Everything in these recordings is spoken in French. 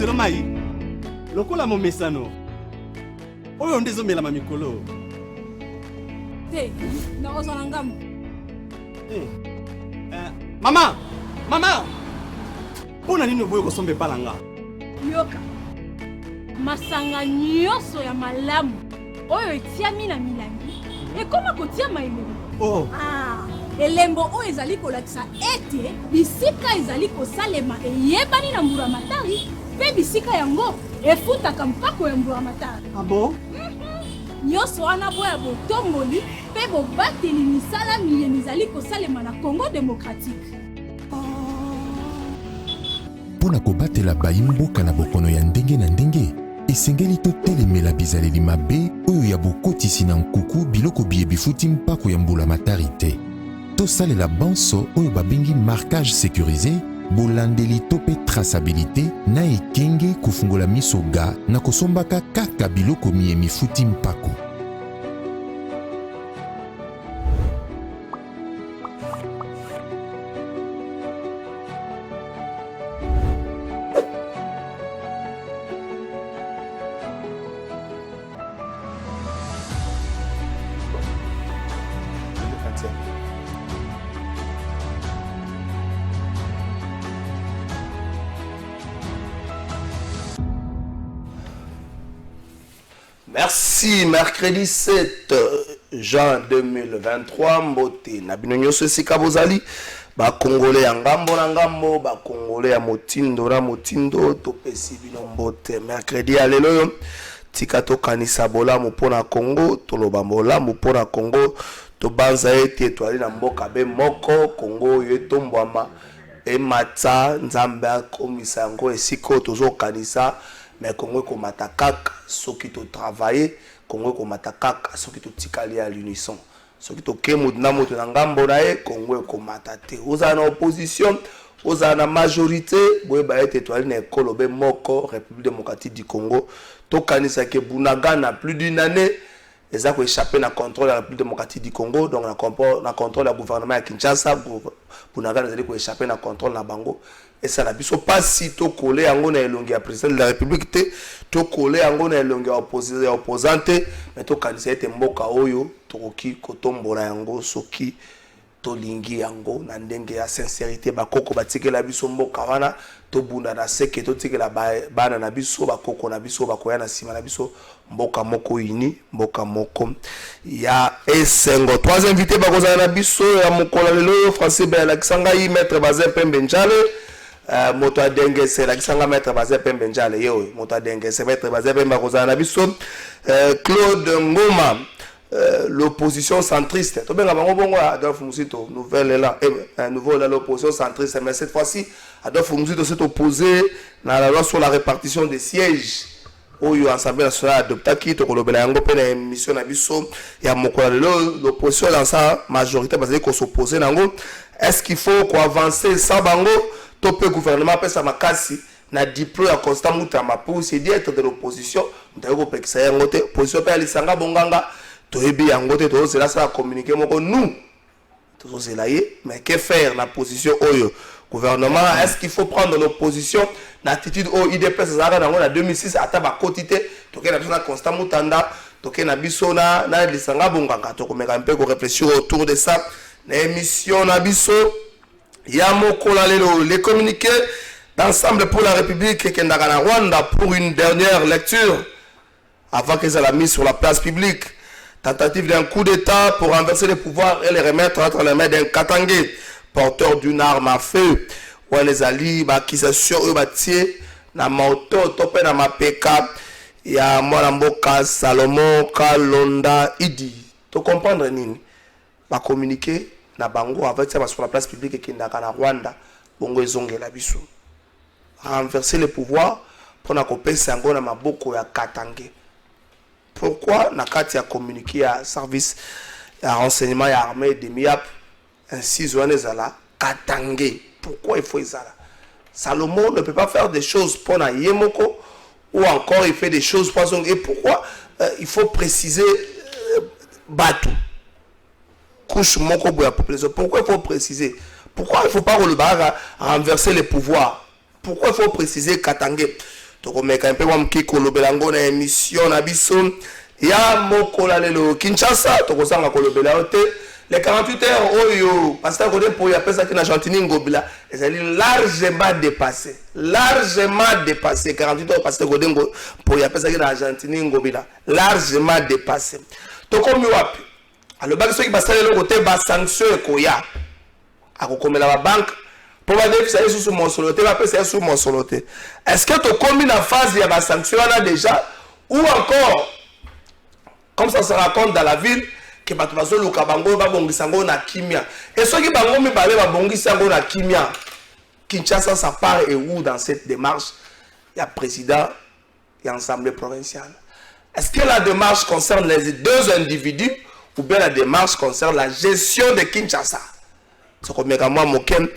selo mai. Lokola mo mesano. Oyo ndezo mela mamikolo. Te, na ozona ngamu. Mama! Mama! Pona nini oboyo kosombe palanga? Yoka. Masanga nyonso ya malamu. Oyo etiami na milangi. Ekoma kotia maelongo. Oh. Ah, elembo oyo ezali kolakisa ete bisika ezali kosalema eyebani na mburamatari mpe bisika yango efutaka mpako ya mburamatari. Ah bon? Nyonso wana boya botongoli mpe bobateli misala miyeni ezali kosalema na Congo démocratique. Pona kobatela bayimboka na bokono ya ndenge na ndenge, esengeli totelemela bizaleli mabe oyo ya bokotisi na nkuku biloko biye bifuti mpako ya mbulamatari te. Tosalela banso oyo babengi marquage sécurisé, bolandeli to pe traçabilité na ekenge kofungola miso ga na kosombaka kaka biloko miye mifuti mpako. Merci, mercredi 7 juin 2023, Mbote, Nabinonyo Sesika Bozali, ba Congolais ya ngambo na ngambo, ba Congolais ya motindo na motindo, topesi bino Mbote. Mercredi ya lelo, tika to kanisa bola mupona Congo, toloba bola mupona Congo, to banza ete etwali na mboka be moko, Congo yetombwama, emata, nzambe akomisa yango esiko tozo kanisa, mais Congo ko matakaka soki to travailler Congo ko matakaka soki to tikali à l'unisson soki to kemu na moto na ngambo na e Congo ko matate oza na opposition oza na majorité boye ba ete toali na ekolo be moko République démocratique du Congo to kanisa ke Bunaga na plus d'une année les a échappé na contrôle de la République démocratique du Congo donc na contrôle du gouvernement à Kinshasa Bunaga na ko échappé na contrôle na bango. Et ça n'a pas si to collé en on est longue à président de la République to collé en on est longue à opposante mais to candidat était mboka oyo to ki kotombola yango soki to lingi yango na ndenge ya sincérité bakoko batike la biso mboka wana to bunda na seke to tike la bana na biso bakoko na biso bakoya na sima na biso mboka moko ini mboka moko ya esengo. Trois invités bakozana na biso ya mokola lelo français ba Alexandre maître Bazin Pembenjale moto adenge c'est la kisanga maître Bazin Pembenjale yo moto adenge c'est maître Bazin Pemba kozana biso Claude Ngoma l'opposition centriste to benga bango bongo Adolphe Musito nouvelle là nouveau là l'opposition centriste mais cette fois-ci Adolphe Musito s'est opposé dans la loi sur la répartition des sièges oyo Assemblée nationale adoptaki to kolobela yango pe na émission na biso ya mokola l'opposition dans sa majorité parce que s'opposer nango est-ce qu'il faut qu'on avance ça bango topé gouvernement pesa makasi na diplôme ya Constant Mutamba pour se dire être de l'opposition ndako pekisa yango te opposition pe alisanga bonganga toyebi yango te to cela ça communiquer moko nous to cela mais que faire la position oyo gouvernement est-ce qu'il faut prendre l'opposition l'attitude au IDPS ça dans la 2006 ata ba quotité to ke na Constant Mutanda to ke na biso na lisanga bonganga to komeka un peu ko réfléchir autour de ça na émission na biso Yamokola lelo les communiqués d'ensemble pour la République Kendaka na Rwanda pour une dernière lecture avant qu'ils aient la mise sur la place publique. Tentative d'un coup d'État pour renverser les pouvoirs et les remettre entre les mains d'un Katangé porteur d'une arme à feu. Ouais les alliés accusation eux bâtier na moto topé na mapeka ya mwana mboka Salomon Kalonda Idi. Tu comprendre nini? Ba communiquer na bango avec ça sur la place publique et Kendaka na Rwanda bongo ezongela biso renverser le pouvoir pour na kopesa yango na maboko ya Katangé. Pourquoi na kati ya communiquer ya service ya renseignement ya armée de MIAP ainsi Zoanezala Katangé? Pourquoi il faut ezala? Salomon ne peut pas faire des choses pour na yemoko ou encore il fait des choses pour son et pourquoi il faut préciser Batu couche moko boya population. Pourquoi il faut préciser? Pourquoi il ne faut pas renverser les pouvoirs? Pourquoi il faut préciser Katangé? tokomeka mpe kwa mki kolobela yango na émission na biso ya mokola lelo Kinshasa tokosanga kolobela yo te les 48 heures oyo pasteur Godin pour y appeler ça qui na Argentine ngobila ezali largement dépassé 48 heures pasteur Godin pour y appeler ça qui na Argentine ngobila largement dépassé tokomi wapi alobaki soki basala lelo côté ba sanction ekoya akokomela ba banque pour ba défi ça sous mon soloté ba pesa sous mon soloté est-ce que tokomi na phase ya ba sanction là déjà ou encore comme ça se raconte dans la ville que bato bazoluka bango babongisa ngo na kimia et soki bango mibale babongisa ngo na kimia Kinshasa sa part et où dans cette démarche il y a président et assemblée provinciale. Est-ce que la démarche concerne les deux individus ou bien la démarche concerne la gestion de Kinshasa? C'est comme moi mokem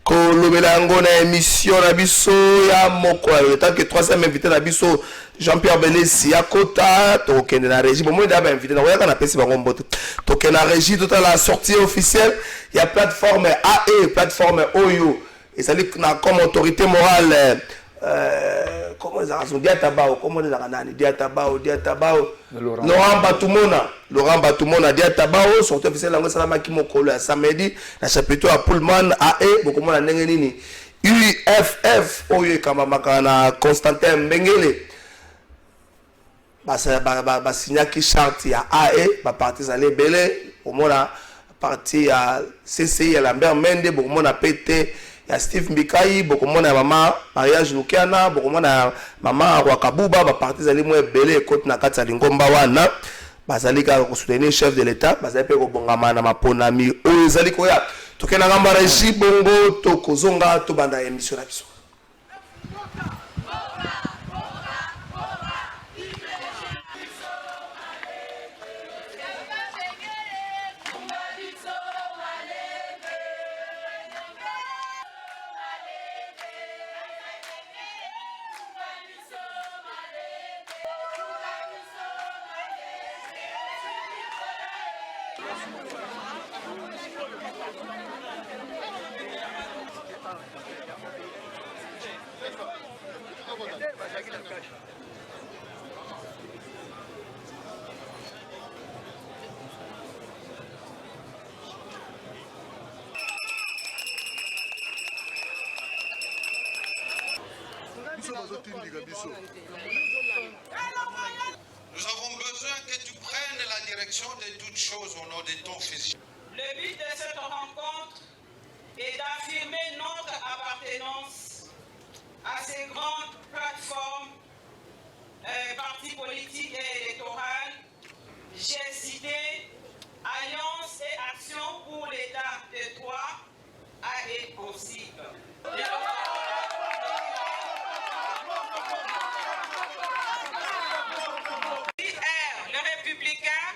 kolobela ngo na émission na biso ya moko le temps que troisième invité na biso Jean-Pierre Belesi akota tokende na régie bon moi d'abord invité na oyaka na pesi bango mboto tokende na régie toute la sortie officielle il y a plateforme AE plateforme Oyo et ça dit comme autorité morale comment ils ont Diatabao comment ils ont Diatabao Laurent Batumona Diatabao sortie officielle langue salama ki mokolo ya samedi na chapiteau à Pullman AE beaucoup na ndenge nini UFF Oyo kama makana Constantin Mbengele ba signaki charte ya AE ba parti zale belé au mona parti ya CCI ya Lambert Mende beaucoup mona PT ya Steve Mbikai beaucoup mona mama mariage Lukiana beaucoup mona mama Rwakabuba ba parti zale mo belé côte na kati ya Lingomba wana bazali ka ko soutenir chef de l'état bazali pe ko bongama na maponami oyo zali ko ya tokena ngamba régie bongo to kozonga to banda émission na biso. Nous avons besoin que tu prennes la direction de toutes choses au nom de ton Fils. Le but de cette rencontre est d'affirmer notre appartenance à ces grandes plateformes, partis politiques et électorales. J'ai cité Alliance et Action pour l'État de droit et en cible. Le républicain.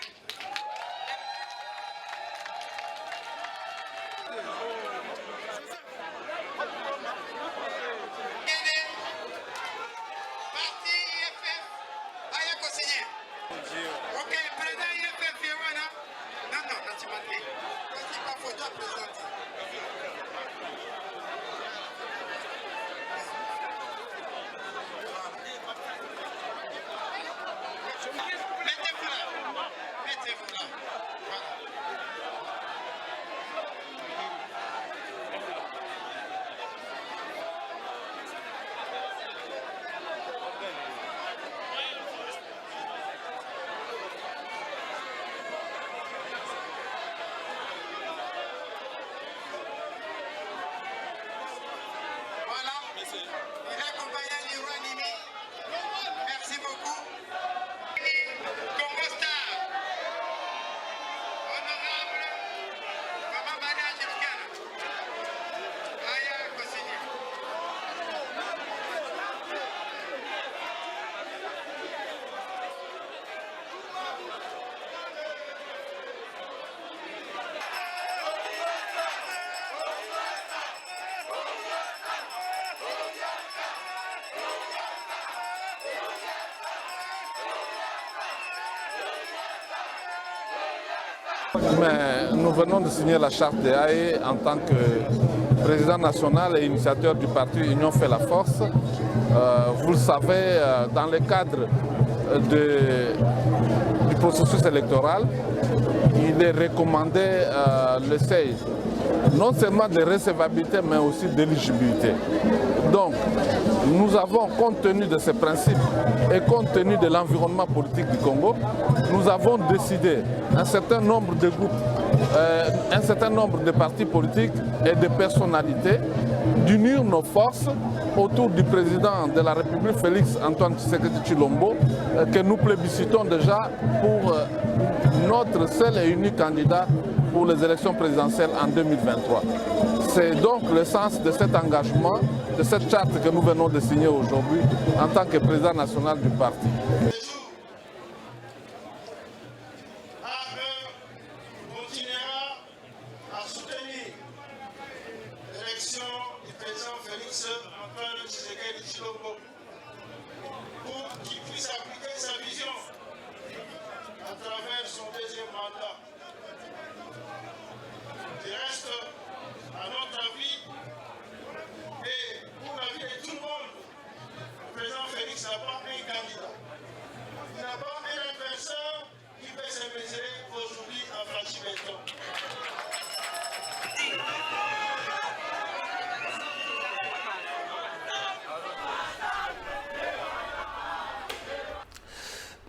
Parti IFF, Aya Kosigné. Ok, président IFF, Fiona. Non, tu m'as dit. C'est pas photo à présenter. Mettez-vous là. Mettez-vous là. Voilà. Voilà. Il est accompagné du roi Nimi. Merci beaucoup. Congo Star. Honorable Mama Bana Jefkana. Aya Kosigné. Mais nous venons de signer la charte des AE en tant que président national et initiateur du parti Union fait la force. vous le savez, dans le cadre du processus électoral, il est recommandé le seuil, non seulement de recevabilité, mais aussi d'éligibilité. Donc, nous avons, compte tenu de ces principes et compte tenu de l'environnement politique du Congo, nous avons décidé, un certain nombre de groupes, un certain nombre de partis politiques et de personnalités, d'unir nos forces autour du président de la République, Félix Antoine Tshisekedi Tshilombo, que nous plébiscitons déjà pour notre seul et unique candidat pour les élections présidentielles en 2023. C'est donc le sens de cet engagement, de cette charte que nous venons de signer aujourd'hui en tant que président national du parti.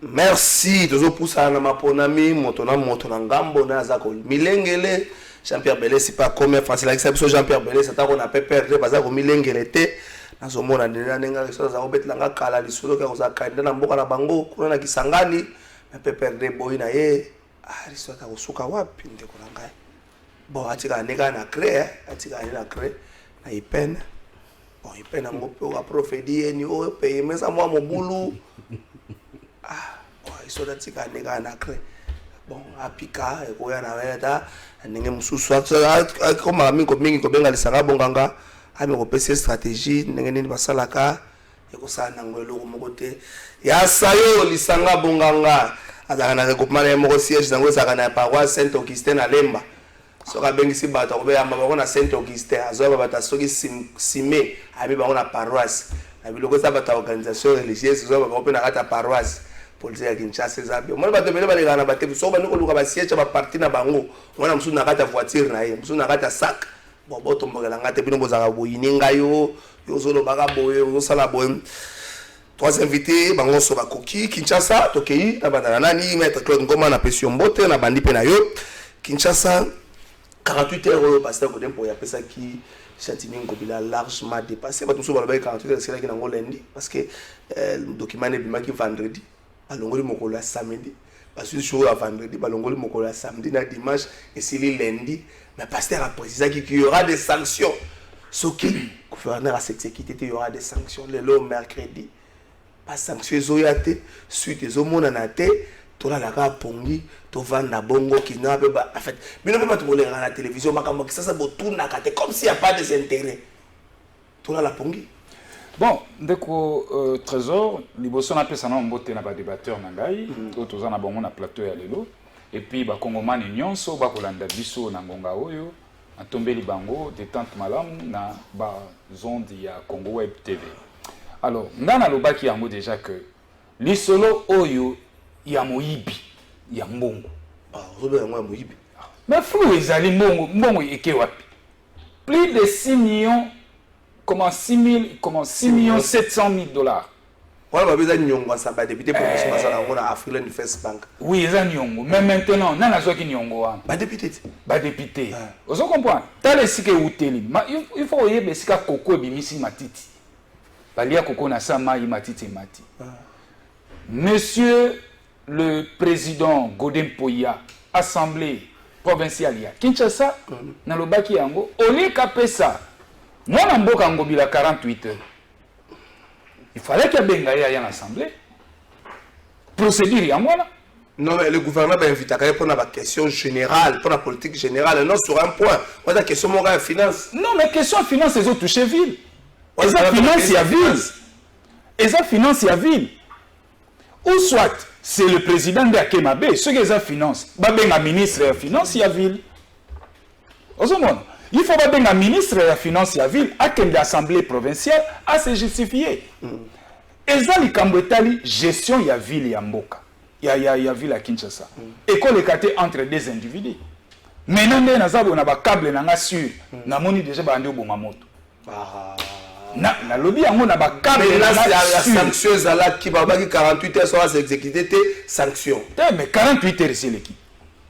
Merci, toujours pour ça, na maponami, motona ngambo na zako milengele, Jean-Pierre Belé, c'est pas comme Francis l'exception Jean-Pierre Belé, c'est qu'on a pas perdu, parce que milengele te, na somo na ndena nenga so za obet langa kala lisulo ka za kaenda na mboka na bango, kuna na kisangani, na pe perdre boy na ye, lisulo ka usuka wapi ndeko na ngai. Bon, atika nega na créer, atika na créer, na ipene. Bon, ipene ngo pe o profedi ni o pe mesa mo mobulu. Ils bon, apika, et na veda, ndenge mususu comme ami ko mingi ko benga lisanga bonganga, ami ko pese stratégie, ndenge nini basalaka, et ko sa nangwelo ko mokote. Ya sayo lisanga bonganga, azaka na regroupement ya moko siège nango zaka na paroisse Saint-Augustin na Lemba. Soka bengi si bato ko be ya mabako na Saint-Augustin, azoba bata soki simé, ami bango na paroisse. Na biloko za bata organisation religieuse, zo ba ko na kata paroisse. Politique ya Kinshasa zabi. Moi bato bele baleka na batebu so bani ko luka ba siège ba parti na bango. Mwana musu na kata voiture na ye, musu na kata sac. Bon boto mbokela ngate bino bozaka boyininga yo zolo baka boye, yo sala boye. Trois invités bango so ba koki Kinshasa tokei na bandana nani maître Claude Ngoma na Pession Mbote na bandi pe na yo. Kinshasa 48 heures pasteur Godem pour ya pesa ki Chantini Ngobila largement dépassé. Bato so ba 48 heures c'est là qui na lundi parce que le document ne bima ki vendredi. Balongoli mokolo ya samedi, parce que jour à vendredi, balongoli mokolo ya samedi na dimanche et c'est le lundi, mais pasteur a précisé qu'il y aura des sanctions. Ce qui gouverneur a s'exécuté, il y aura des sanctions le mercredi. Pas sanctions zoyate, suite aux monanate, tout la ka pongi, tout vanda bongo qui n'a pas en fait. Mais non pas tout le à la télévision, makambo qui ça tout na kate comme s'il y a pas des intérêts. Tout la pongi. Bon, ndeko trésor, liboso na pesa na mbote na ba débatteur na ngai, toza na bango na plateau ya lelo, et puis ba kongomani nyonso ba kolanda biso na ngonga oyo, atombeli bango détente malamu na ba zonde ya Congo Web TV. Alors, ngana lobaki yango déjà que lisolo oyo ya moyibi ya mbongo. Ah, robe ya moyibi. Mais flou ezali mbongo eke wapi. Plus de 6 millions comment 6 millions 700 000 dollars. Ouais, bah, vous avez nyongo, ça va débuter pour que ça soit Afrique du First Bank. Oui, ils ont nyongo. Mais maintenant, on a qui nyongo. Bah, député. Bah, député. Vous comprenez? T'as les siké outeli. Il faut y avoir sika koko et bimisi matiti. Balia koko na sama y matiti mati. Monsieur le président Godem Poya, Assemblée provinciale ya Kinshasa, na lobaki yango, oli kapesa. Moi, je suis 48 heures. Il fallait qu'il y ait une assemblée. Procédure, moi. Non, mais le gouvernement va inviter à répondre à la question générale, pour la politique générale, non sur un point. Moi, la question morale et finance. Non, mais question finance, c'est touché ville. Et ça, finance, il y a ville. Et ça, finance, il y a ville. Ou soit, c'est le président de Akemabe, ceux qui ont finance. Bah, ben, la ministre de la finance, il y a ville. Au moins. Il faut que le ministre de la Finance de la ville, à l'Assemblée provinciale, à se justifier. Et ça, il gestion de la ville et Mboka. Il y a la ville à Kinshasa. Et qu'on les carte entre des individus. Maintenant, on a un câble sur. On a déjà un moto. Na lobby on a un câble. Mais là, la sanction qui va 48 heures sur exécuter sanction. Mais 48 heures, c'est l'équipe.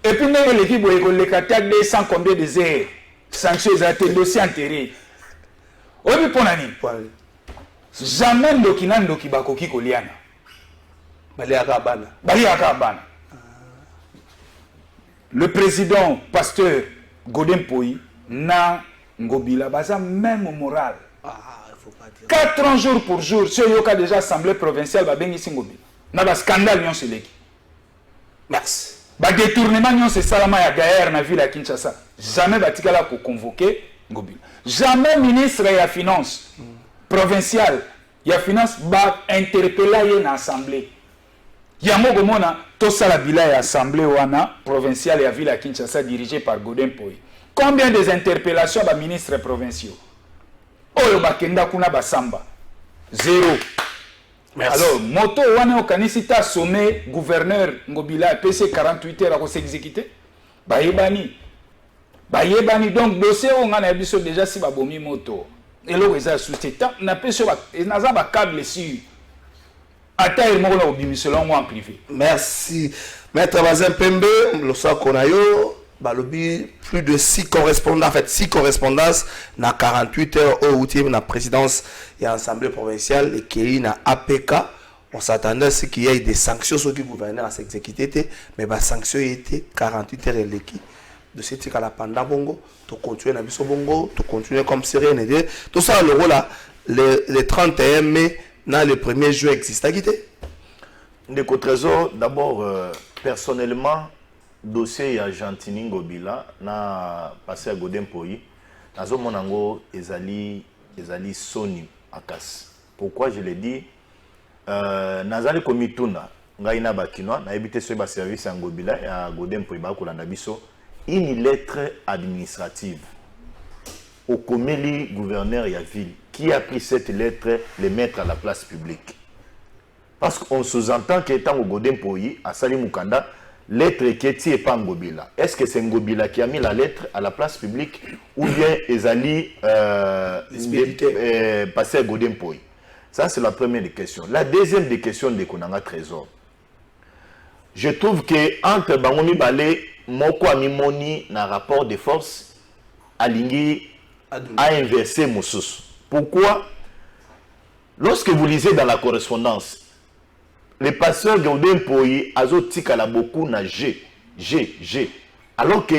Et puis, l'équipe, on a carte 200 combien de heures. Sanction, ça a été dossier enterré. Oui, mais pour l'année. Jamais ndokina ndoki bakoki koliana. Le président pasteur Godin Poyi na ngobila baza même moral. 4 ans jour pour jour, ce yoka déjà assemblée provinciale ba bengi singobila. Na ba scandale nyon seleki. Merci. Ba détournement nyon se salama ya Gaër na ville à Kinshasa. Jamais batikala ko convoquer ngobila. Jamais ministre ya finance provincial ya finance ba interpeller na assemblée. Yamogo mona tosala bila ya assemblée wana provinciale ya ville à Kinshasa dirigée par Godin Poyi. Combien des interpellations ba ministres provinciaux? Oyo bakenda kuna basamba. 0. Merci. Alors moto wana okanisi ta sommet gouverneur Ngobila PC 48 heures à s'exécuter. Bayebani donc dossier on a biso déjà si babomi moto. Et là ils a sous-traitant na peso ba naza ba câble sur. En privé. Merci. Maître Bazin Pembe, le soir qu'on a eu, plus de 6 correspondants, en fait 6 correspondances, dans 48 heures au routier, dans la présidence et l'Assemblée provinciale, et qui est dans APK. On s'attendait à ce qu'il y ait des sanctions sur le gouverneur à s'exécuter, mais les sanctions étaient 48 heures et l'équipe. De ce type à la panda bongo, tu continues à biso bongo, tu continues comme si rien n'était. Tout ça, le rôle là, le 31 mai, dans le 1er juin existe à quitter. Ndeko Trésor, d'abord, personnellement, dossier ya Gentini Ngobila, na passé à Godin Poyi, nazo monango ezali Sony Akas. Pourquoi je l'ai dit? Nazali komituna, ngaina bakinoa, na ebité sur ba service à Ngobila et à Godin Poyi ba kolanda biso, une lettre administrative au Komeli gouverneur ya ville qui a pris cette lettre, les mettre à la place publique. Parce qu'on sous-entend qu'étant au Godin Poyi, à Sali Mukanda, lettre qui est pas Ngobila. Est-ce que c'est Ngobila qui a mis la lettre à la place publique ou bien Ezali passé à Godin Poyi? Ça, c'est la première des questions. La deuxième des questions de Konanga Trésor. Je trouve que entre Bangomi Balé, Moko Amimoni, dans rapport de force, Alingi a inversé Moussous. Pourquoi? Lorsque vous lisez dans la correspondance, le pasteur Godin Poyi a beaucoup na G. Alors que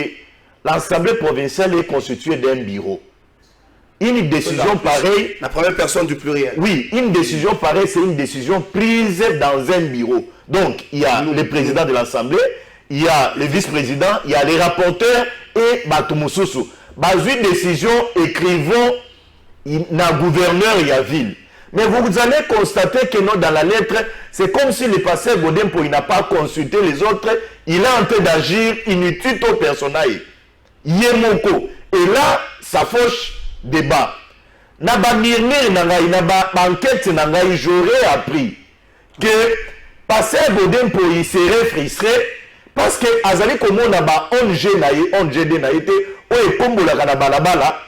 l'Assemblée provinciale est constituée d'un bureau. Une décision pareille... La première personne du pluriel. Oui, une décision pareille, c'est une décision prise dans un bureau. Donc, il y a le président de l'Assemblée, il y a le vice-président, il y a les rapporteurs et Batoumoussoussou. Une décision, écrivons na gouverneur et à ville. Mais vous allez constater que non, dans la lettre, c'est comme si le pasteur Godin Poyi n'a pas consulté les autres. Il est en train d'agir inutile au personnel. Yemoko. Et là, ça fauche débat. Naba mirmir nangai, naba enquête nangai, j'aurais appris que pasteur Godin Poyi serait frustré parce que azali komo naba ONG naïté ou ekombola kana balabala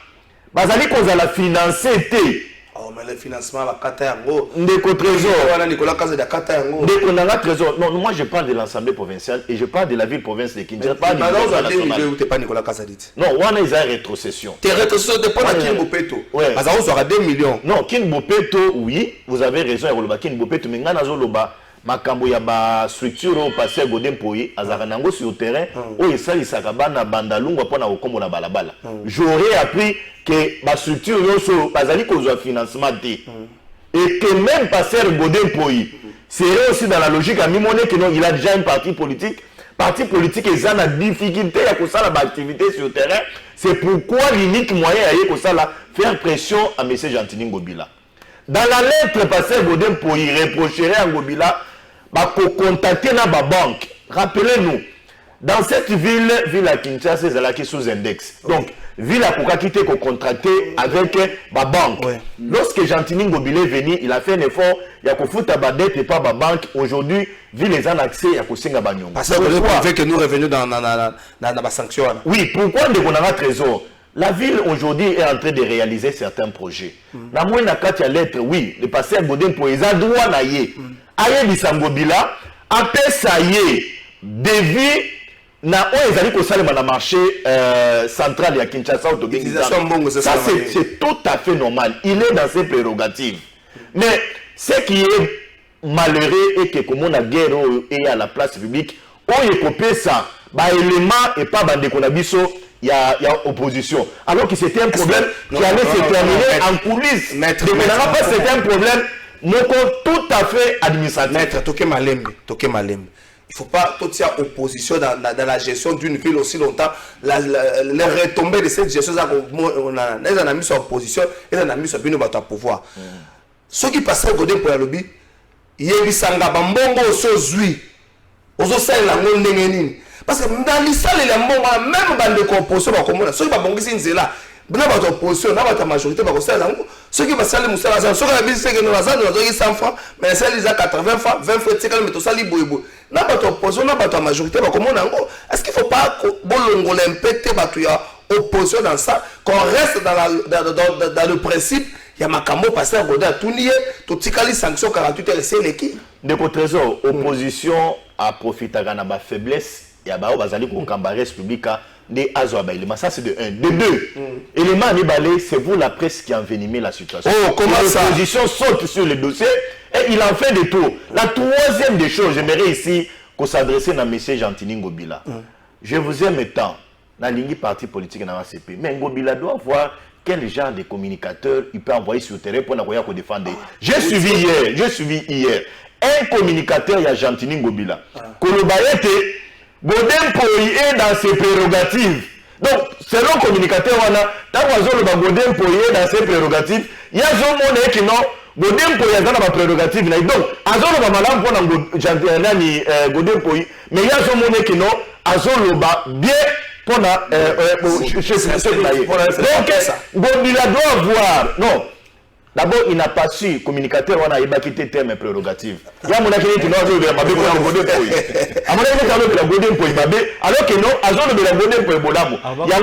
bazali kozala financer té. Oh, mais le financement va Katayango. Ndeko Trésor. Nicolas Kaza de Katayango. Ndeko Nanga Trésor. Non, moi je parle de l'Assemblée provinciale et je parle de la ville-province de Kinshasa. Mais non, vous avez dit pas Nicolas Kaza dit. Non, on a une rétrocession. Tes rétrocessions dépendent de Kin Bopeto. Ouais. Parce qu'on aura 2 millions. Non, Kin Bopeto, oui, vous avez raison, Kin Bopeto, mais Ngana Zoloba, Makambo ya ba structure au passé à Godin Poyi, Azaranango sur le terrain, où il s'agit de Bandalunga pour la balabala. J'aurais appris que la structure bazali kozwa financement et que même passer Godin Poyi serait aussi dans la logique à Mimone que non, il a déjà un parti politique et ça a difficulté à faire l'activité sur le terrain. C'est pourquoi l'unique moyen à faire pression à M. Gentini Ngobila. Dans la lettre passée Godin Poyi reprocherait à Ngobila de contacter la banque. Rappelez-nous, dans cette ville à Kinshasa, c'est là qui est sous index. Donc, ville a quitté qu'on contracté avec ma banque. Ouais. Lorsque Gentini Ngobile est venu, il a fait un effort, il a foutu à dette et pas ma banque. Aujourd'hui, ville les a accès à Kosinga Bagnon. Parce que que nous revenons dans la sanction. Oui, pourquoi on a un trésor? La ville aujourd'hui est en train de réaliser certains projets. La moindre à lettre, oui, le passé à Godin pour les droit naïe. Aïe Bissangobila, après ça y est, devis, na on est allé au salon dans le marché central à Kinshasa. Ça c'est tout à fait normal. Il est dans ses prérogatives. Mais ce qui est malheureux est que comme on a guerre et à la place publique, on est copié ça, bah élément et pas bande konabiso. Il y a opposition. Alors que c'était un problème qui allait se terminer en coulisses. C'était un problème tout à fait administratif. Maître, Toké Malembe. Il ne faut pas toute cette opposition dans la gestion d'une ville aussi longtemps. Les retombées de cette gestion, on a mis sur opposition et on a mis sur le pouvoir. Ceux qui passent au côté pour la lobby, il y a des sangabambongo au zui. Aux ossailles, la monde n'est parce que dans l'histoire, les gens même dans les compositions, ceux qui vont se là, dans votre opposition, dans votre majorité, ceux qui vont se là, ceux qui vont se 100 francs, mais ceux qui ont 80 francs, 20 francs, c'est comme ça, dans votre opposition, dans votre majorité, est-ce qu'il ne faut pas que opposition dans ça, qu'on reste dans le principe? Il y a Makambo passé à Goda, tout nié, tout ticali sanction 48 heures, c'est l'équipe. De votre trésor, opposition a profité de la faiblesse. Il y a bazali ko kambare publica de azo abailema, ça c'est de 1. De 2, élément Nibale, c'est vous la presse qui a envenimé la situation. Oh, comment ça? L'opposition saute sur le dossier et il en fait des tours. La troisième des choses, j'aimerais ici qu'on s'adresse à M. Gentini Ngobila. Je vous aime tant dans la ligne parti politique dans la CP, mais Ngobila doit voir quel genre de communicateur il peut envoyer sur le terrain pour nous défendre. J'ai suivi hier un communicateur, il y a Gentini Ngobila. Kolobayete Godin Poyi est dans ses prérogatives. Donc, selon le communicateur, tant que Godin Poyi est dans ses prérogatives, il y a un monde qui non, Godin Poyi est dans ses prérogatives. Donc, Azolo va malin pour Godin Poyi, mais il y a un monde qui non, Azolo va bien pour la. Donc, Godila doit voir. Non. D'abord, il n'a pas su, communicateur, on a quitté terme prérogative. Il y a mon accueil qui n'a pas de la Godin Poyi. À mon avis, il y a la Godin Poyi, alors que non, Azolo de la Godin Poyi Bolamo. Il y a un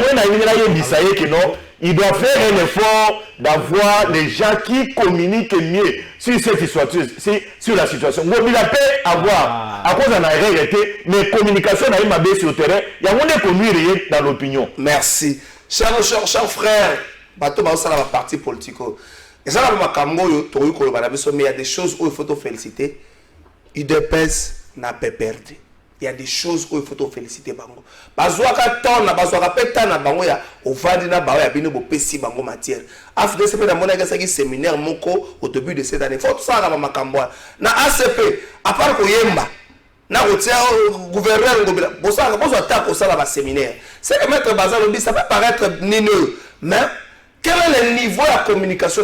qui non, il doit faire un effort d'avoir des gens qui communiquent mieux sur cette situation, sur la situation. Il a peut avoir, à cause d'un arrêté, mais communication n'a pas sur le terrain, il y a un connuire dans l'opinion. Merci. Chers frères, bateau ba osala parti politique. Et ça là makambo yo toyi ko ba biso, mais il y a des choses où il faut te féliciter. UDPS n'a pas perdu. Il y a des choses où il faut te féliciter bango. Bazwaka ton na bazwaka peta na bango ya ovandi na ba ya bino bo pesi bango matière. AFDC pe na mona ka saki séminaire moko au début de cette année. Faut tout ça na makambo. Na ACP à part ko yemba na rotia gouverneur ngobila bosaka bozo attaque au sala ba séminaire. C'est que maître Bazalo dit ça peut paraître nineux, mais quel est le niveau de communication?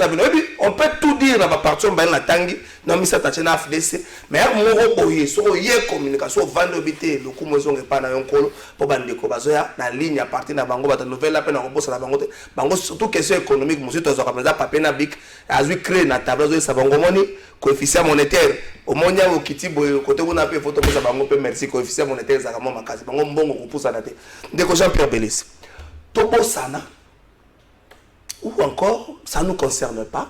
On peut tout dire dans la partie de la Tangi, non, mais ça t'a FDC, mais il y a communication, vendredi, le coup, ils n'ont pas dans colo pour Bandeko Bazoya, la ligne à partir de Bango, la nouvelle appel en repos à la Bango, Bango, surtout question économique, monsieur, tu as rappelé papier Nabik, a vu créer la table de Sabango Moni, coefficient monétaire, au Monia, au Kiti, côté où on a fait photo pour Sabango, merci, coefficient monétaire, Zagamon Makasi, Bango, bon, au pouce à la tête. Dès que Jean-Pierre Bélis, Topo Sana. Ou encore, ça ne nous concerne pas.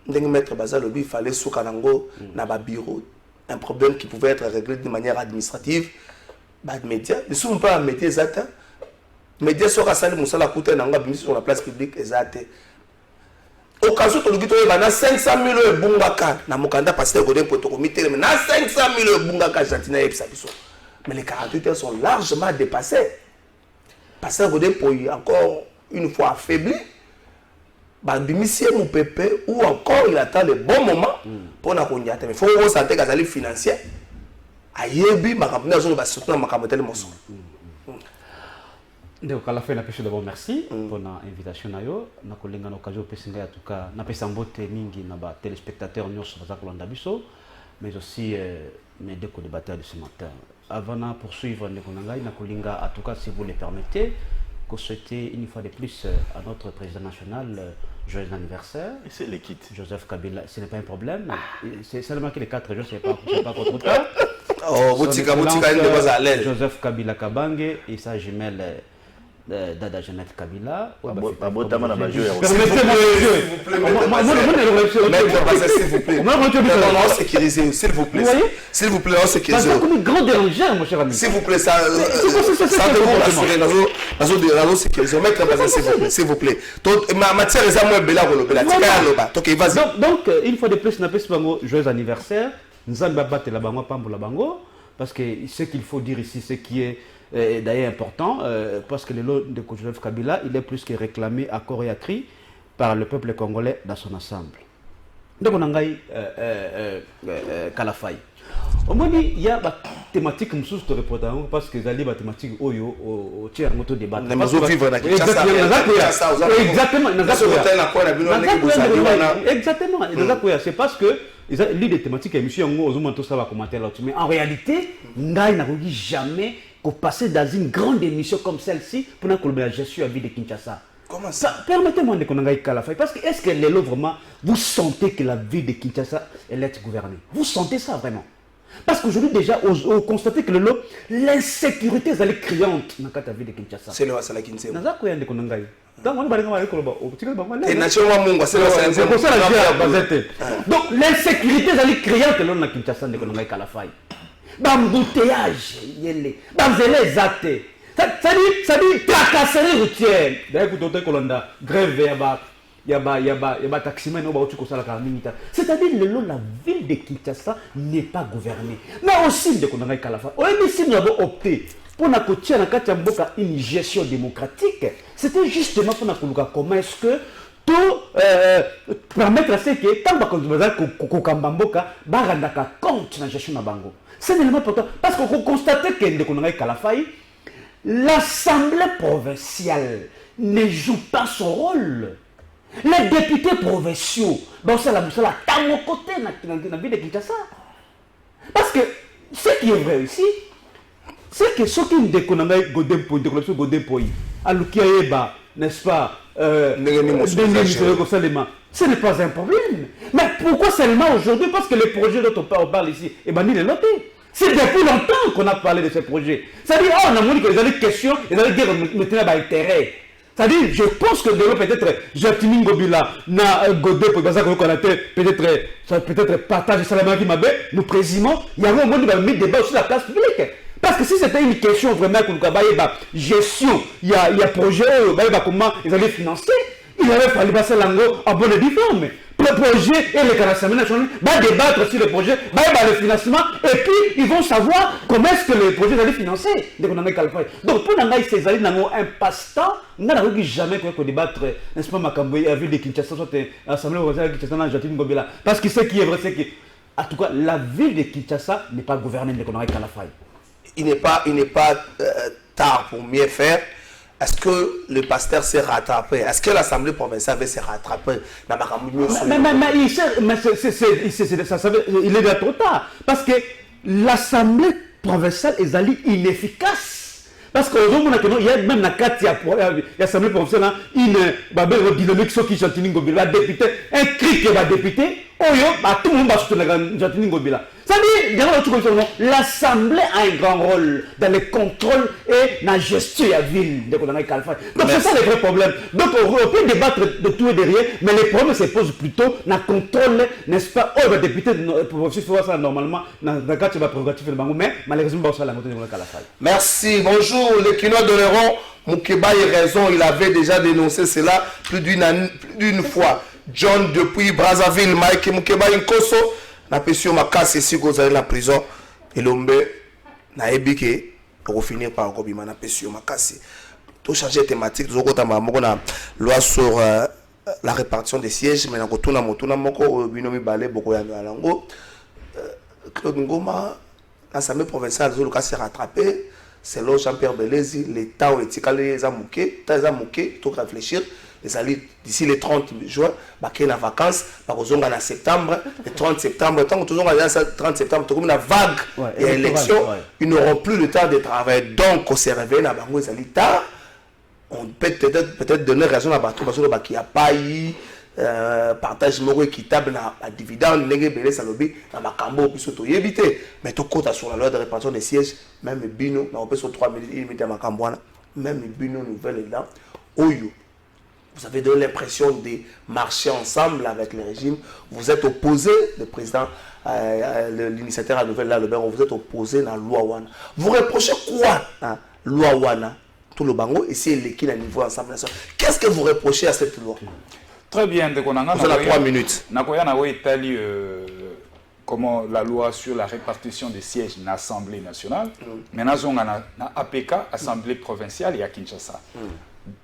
Maître Bazalobi, il fallait sous Kanango, dans bureau, un problème qui pouvait être réglé de manière administrative. Les médias, ne sont pas un métier exact. Les médias sont à Moussala Kouté, sur la place publique exacte. Au cas où tu as 500 000 euros Bungaka, na Mukanda Pasteur Godin Potokomité, mais 500 000 euros Bungaka, Jantina et Psabiso. Mais les 48 heures sont largement dépassées. Pasteur Godin Poyi, encore une fois affaibli, mon pépé, ou encore il attend le bon moment pour la cognac. Mais il faut que ça ait un financier. Ayebi, ma campagne, je vais soutenir ma campagne. Donc à la fin, d'abord merci pour l'invitation. Nous avons l'occasion de en tout cas, na téléspectateurs, mais aussi mes deux co-débatteurs de ce matin. Avant de poursuivre, en tout cas, si vous le permettez, qu'on souhaitait une fois de plus à notre président national joyeux anniversaire. C'est le kit. Joseph Kabila, ce n'est pas un problème. C'est seulement que les 4 jours, c'est pas contre cas. Joseph Kabila Kabange et sa jumelle Dada Jeannette Kabila. Permettez-moi s'il vous plaît. Non, sécurisez, s'il vous plaît. S'il vous plaît, on sécurise. C'est comme une grande dérangère, mon cher ami. S'il vous plaît, ça devons rassurer. Nous sécuriser. Mettre la base, s'il vous plaît. Ma matière est à moi, Bella Rolobela. Ok, vas-y. Donc, une fois de plus, n'a pas joyeux anniversaire. Nous allons battre la bango, pambo la bango. Parce que ce qu'il faut dire ici, ce qui est d'ailleurs important, parce que le lot de Joseph Kabila, il est plus que réclamé à corps et à cri par le peuple congolais dans son ensemble. Donc on a Kalafay. Au moins, il y a des thématiques qui sont reportées parce que les thématiques au tiers moto débat. Exactement. C'est parce que l'une des thématiques émission mais en réalité, on n'a jamais passé dans une grande émission comme celle-ci pour la gestion à vie de Kinshasa. Comment ça? Permettez-moi de qu'on aille Kalafay parce que est-ce que vraiment vous sentez que la ville de Kinshasa elle est gouvernée? Vous sentez ça vraiment? Parce qu'aujourd'hui déjà on constate que l'insécurité est criante dans la ville de Kinshasa. C'est le Wasala Kinshasa. Dans quoi de qu'on aille? Donc l'insécurité est criante dans la Kinshasa de qu'on aille Kalafay. Bambouteillage, les actes. Ça dit tracasserie routière. D'ailleurs, vous donnez Colonda, grève, il y a taximan, c'est-à-dire que la ville de Kinshasa n'est pas gouvernée. Mais aussi, de Konanga Kalafa, si nous avons opté pour une gestion démocratique, c'était justement pour nous comment est-ce que tout permettre à ce que tant que Kambamboka barandaka compte dans la gestion de Bango. C'est un élément important parce qu'on constate que de Konanga Kalafa, l'Assemblée provinciale ne joue pas son rôle. Les députés provinciaux, c'est la côté dans la ville de Kinshasa. Parce que ce qui est vrai ici, c'est que ceux qui ont découvert Godempoï, Aloukiaeba, n'est-ce pas, ce n'est pas un problème. Mais pourquoi seulement aujourd'hui? Parce que les projets dont on parle ici, il est noté. C'est depuis longtemps qu'on a parlé de ces projets. C'est-à-dire, on a montré qu'ils avaient des questions, ils avaient dit maintenant intérêt. C'est-à-dire, je pense que peut-être Jatini Ngobila, na Godé, peut-être partage Salama qui m'a nous présumons, il y a un moment où on met débat sur la place publique. Parce que si c'était une question vraiment qu'on a gestion, il y a projet, comment ils allaient financer, il avait fallu passer l'angle en bonne et due forme. Le projet et les L'Assemblée nationale va débattre sur le projet, le financement, et puis ils vont savoir comment est-ce que le projet va les financer. Donc pour nous, ces alliés n'ont un passe-temps, nous n'avons jamais débattre, n'est-ce pas, Makamboy, à ville de Kinshasa, soit l'Assemblée nationale de Kinshasa, Jatine Ngobila. Parce que ce qui est vrai, c'est que, en tout cas, la ville de Kinshasa n'est pas gouvernée de Kalafay. Il n'est pas tard pour mieux faire. Est-ce que le pasteur s'est rattrapé? Est-ce que l'Assemblée provinciale s'est rattrapée? Il est déjà trop tard. Parce que l'Assemblée provinciale est allée inefficace. Parce qu'aujourd'hui, il y a même dans l'Assemblée provinciale une dynamique qui député, un cri qui va député, tout le monde va soutenir c'est-à-dire, l'Assemblée a un grand rôle dans le contrôle et dans la gestion de la ville de Kalafay. Donc c'est ça le vrai problème. Donc on peut débattre de tout et de rien, mais les problèmes se posent plutôt dans le contrôle, n'est-ce pas? Oh, le député, pour voir ça normalement, dans le cas de la prérogative de Bango, mais malheureusement, ça la montée de Kalafay. Merci, bonjour, les Kinois de l'Euron. Moukeba a raison, il avait déjà dénoncé cela plus d'une fois. John depuis Brazzaville, Mike Moukeba Nkoso. Na pesio makasi si vous allez la prison et l'ombe na ebike pour finir par kobima na pesio makasi tout changer thématique zo kota mamoko na loi sur la répartition des sièges mais na kotuna motuna moko binomi balé boko ya lango Claude Ngoma l'Assemblée provinciale zo le s'est rattrapé selon Jean-Pierre Belezi l'état où etikale za muke tout réfléchir les alliés d'ici le 30 juin, il y a vacances, en septembre, le 30 septembre, tant que le 30 septembre, il y a une vague et élection, ils n'auront plus le temps de travailler. Donc, on s'est réveillé dans les alliés tard, on peut peut-être donner raison à Bato parce qu'il n'y a pas eu partage équitable na dividende ndenge belé salobi na makambo puis surtout éviter mais tout compte sur la loi de répartition des sièges même bino na on peut sur 3 minutes il met makambo même bino nouvelle là oyo vous avez donné l'impression de marcher ensemble avec le régime vous êtes opposé le président l'initiateur à nouvelle là le ben vous êtes opposé dans la loi wana vous reprochez quoi hein, loi wana tout le bango et c'est l'équipe à niveau ensemble qu'est-ce que vous reprochez à cette loi? Très bien, donc on a 3 minutes. Comment la loi sur la répartition des sièges dans l'Assemblée nationale, maintenant on a APK, Assemblée provinciale et à Kinshasa.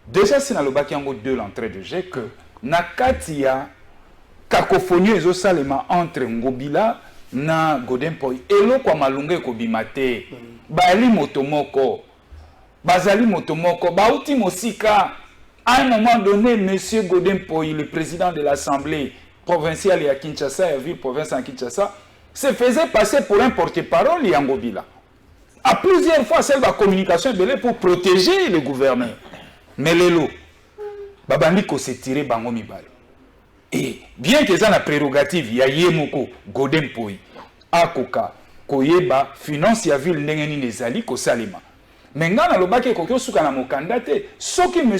Déjà, c'est dans le bac de l'entrée de jeu que Nakatia, cacophonie et salema entre Ngobila na Godempoy et lo kwa malunge ko bimate bali motomoko bazali motomoko bauti mosika. À un moment donné, M. Godempoy, le président de l'Assemblée provinciale et à Kinshasa, la ville provinciale à Kinshasa, se faisait passer pour un porte-parole et Ngobila. À plusieurs fois, c'est la communication pour protéger le gouverneur. Mais les lots, Babandiko s'est tiré Bangomi Bal. Et bien que ça la prérogative, il y a Yemoko, Godempoy, Akoka, Koyeba, finance la ville Nengeni Nezali, Kosalema. Mais quand on a dit que ce qui M.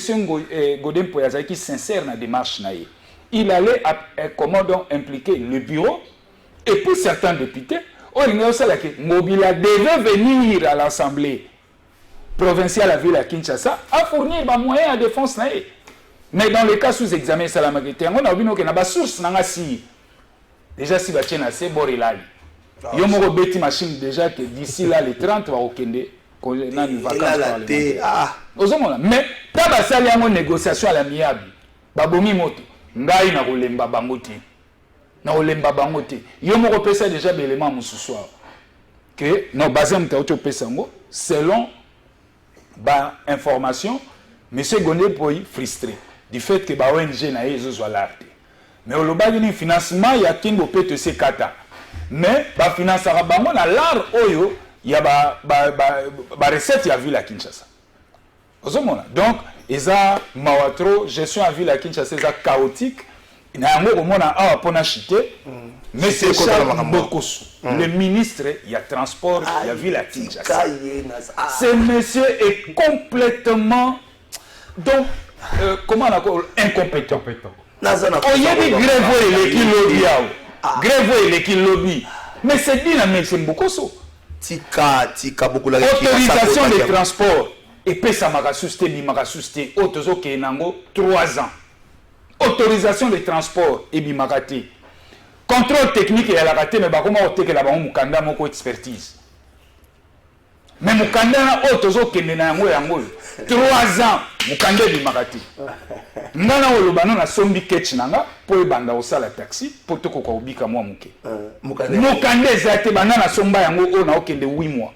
Godempoy est sincère dans la démarche, il allait impliquer le bureau et pour certains députés, Ngobila devait venir à l'Assemblée provinciale à la ville à Kinshasa à fournir des moyens de défense. Mais dans le cas sous examen, on a vu que la source déjà si tu as assez borilali. Il y a une machine déjà que d'ici là, les 30 va au Kende. Mais tabasali yango négociation à l'amiable babomi moto ngai na kolemba bangote na kolemba bangote yo moko pesa déjà l'élément mususu que no bazam ta auto pesa ngo selon ba information monsieur Godempoy frustré du fait que ba ONG na yezo zo l'arte mais au lobaki ni financement ya kingo PTC kata mais ba financera bango na l'art oyo il y a des recettes à ville à Kinshasa. Donc, ils ont mawatro gestion à ville à Kinshasa, c'est chaotique. Il y a un moment où on a chité, mais c'est le ministre, il y a transport, il y a ville à Kinshasa. Ce monsieur est complètement, donc, comment on appelle, incompétent. Il y a des grèves et qui lobby. Grève et qui lobby. Mais c'est dynamique, c'est beaucoup ça. Autorisation de transport et pesa makasuste ni makasuste otozo ke nango 3 ans. Autorisation de transport et bimakate. Contrôle technique et la raté mais ba comment oteke la ba mukanda moko expertise. Mais mukanda otozo ke nango yango 3 ans mukanda bimakate. Ngana olobano na sombi ketch nanga po ebanda osala taxi po toko ko ubika mwa muke. Mukanda ezate banana somba yango o na okende 8 mois.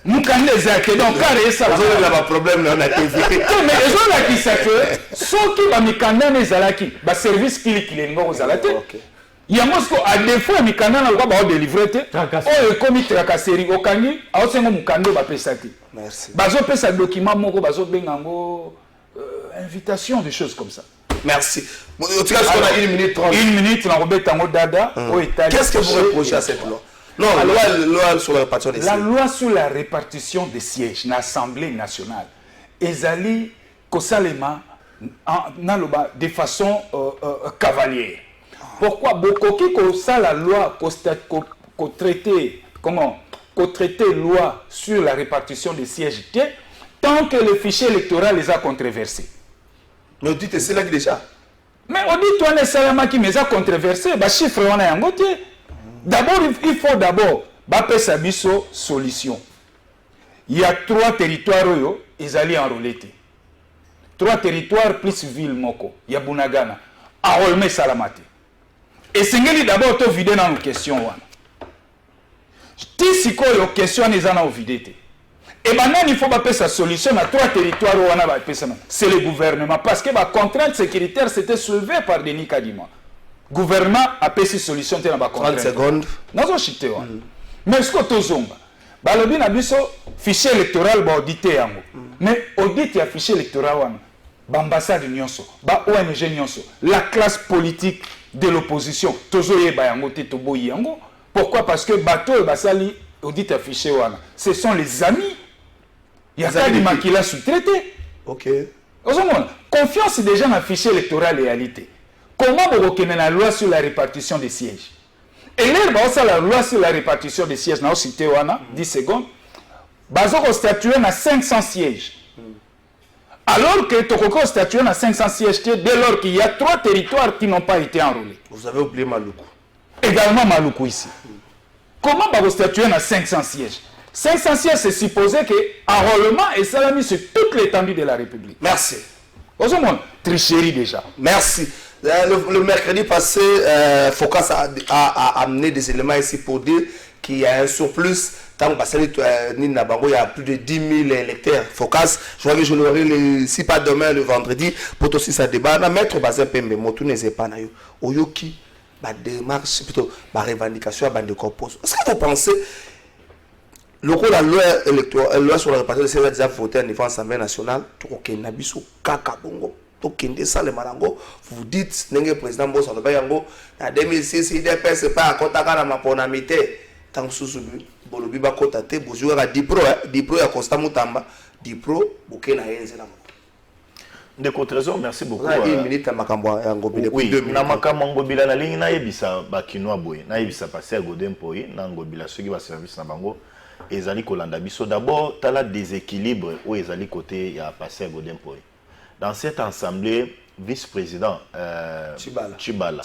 Mukanda ezate donc carré ça va problème na na TV. Mais ezo la ki ça que soki ba mikanda nezalaki ba service kili ngo ozalate. Yango sko à défaut mikanda na ba délivrer te. O ekomi tracasserie okangi aosengo mukanda ba pesaki. Merci. Bazo pesa document moko bazo bengango invitation, des choses comme ça. Merci. En tout cas, on a 1 minute 30. 1 minute, on a Tango Dada. Qu'est-ce que vous reprochez à cette loi? Non, la loi sur la répartition des sièges. La loi sur la répartition des sièges dans l'Assemblée nationale. Ezali Kosalema de façon cavalière. Pourquoi Bokoki Kosa la loi traité comment traité loi sur la répartition des sièges tant que le fichier électoral les a controversés. Mais on dit que c'est là déjà. Mais on dit toi les salama qui les a controversés, bah chiffre on a un côté. D'abord il faut d'abord baper sa biso solution. Il y a 3 territoires yo, ils allaient enrôler. 3 territoires plus ville moko. Il y a Bunagana, Arolme Salamate. Et c'est d'abord to vider dans nos questions wana. Ti siko yo question les ana vidé. Et maintenant, il faut pas sa solution à 3 territoires où on a c'est le gouvernement. Parce que la contrainte sécuritaire s'était soulevée par Denis Kadima. Le gouvernement a payé cette solution. 30 secondes. Nous avons chité. Mais ce que tu as dit, le fichier électoral est audité. Mais audit et affiché électoral, l'ambassade nyonso, ba ONG nyonso, la classe politique de l'opposition, tozoye bayango te toboyi yango. Pourquoi? Parce que bateau et basali audit affiché wana, ce sont les amis. Il y a pas de qui l'a sous-traité. Ok. Confiance déjà dans le fichier électoral réalité. Comment vous reconnaissez la loi sur la répartition des sièges? Et là, la loi sur la répartition des sièges, 10 secondes, on statué à 500 sièges. Alors que Tokoko statué à 500 sièges, dès lors qu'il y a 3 territoires qui n'ont pas été enrôlés. Vous avez oublié Maluku. Également Maluku ici. Comment vous statué à 500 sièges? 500 sièges, c'est supposé que l'enrôlement est salami sur toute l'étendue de la République. Merci. Tricherie déjà. Merci. Le mercredi passé, Focas a amené des éléments ici pour dire qu'il y a un surplus. Tant que il y a plus de 10 000 électeurs. Focas, je crois que je l'aurai, si pas demain, le vendredi, pour aussi ça débat. Maître Bazin Pembe, Motou n'est pas naïo. Oyoki, ma démarche, plutôt ma revendication à de compose. Est-ce que vous pensez, la loi électorale, la loi sur la répartition des déjà voté à niveau Assemblée nationale, tout ok, Nabiso, Kaka Bongo. Vous dites, le président Bossa Lobayango, en 2006, il n'est pas à Kotaka ma ponamité. Tant que sous Bolobi Bakotate, Bouzouer à Dipro, Dipro à Costa Moutamba, Dipro, Bouquet à Enzelam. De contre-raison, merci beaucoup. Une minute à Makambo et Angobile. Oui, na Makamangobila na ligne na yebisa bakinoa boy, na yebisa passer à Godem Poy, na Angobila ceux qui va service na bango. Ezali Kolanda biso d'abord, tu as le déséquilibre où Ezali côté il y a passé à Godem Poy. Dans cette assemblée, vice-président Chibala,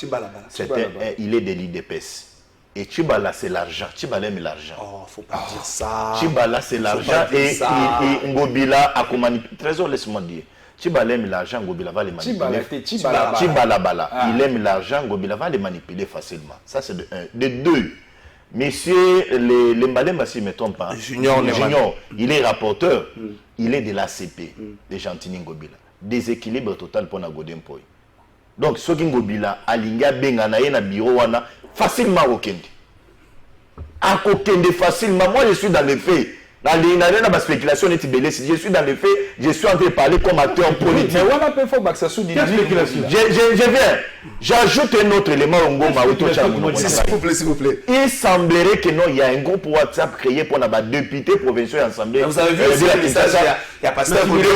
il est de l'IDPS. Et Chibala, c'est l'argent. Chibala aime l'argent. Oh, faut pas dire ça. Chibala, c'est l'argent. Et Ngobila a commandé. Trésor, laisse-moi dire. Chibala aime l'argent, Ngobila va les manipuler. Chibala Bala. Il aime l'argent, Ngobila va les manipuler facilement. Ça, c'est de un. De deux, monsieur, les Mbalemba, si je ne me trompe pas, Junior, il est rapporteur. Il est de l'ACP, de Gentini Ngobila. Déséquilibre total pour Nagodem Poy. Donc, ce qui Ngobila, Alinga Bengana, na bureau, facilement au Kende. À Kende facilement, moi je suis dans les faits. Dans la spéculation, je suis dans les faits, je suis en train de parler comme acteur politique. Mais on a pas fait que ça soit dynamique. Je viens. J'ajoute un autre élément au Ngoma. S'il vous plaît. Il semblerait que non, il y a un groupe WhatsApp créé pour les députés provinciaux et assemblées. Vous avez vu aussi le message, il y a Pasteur Boudé.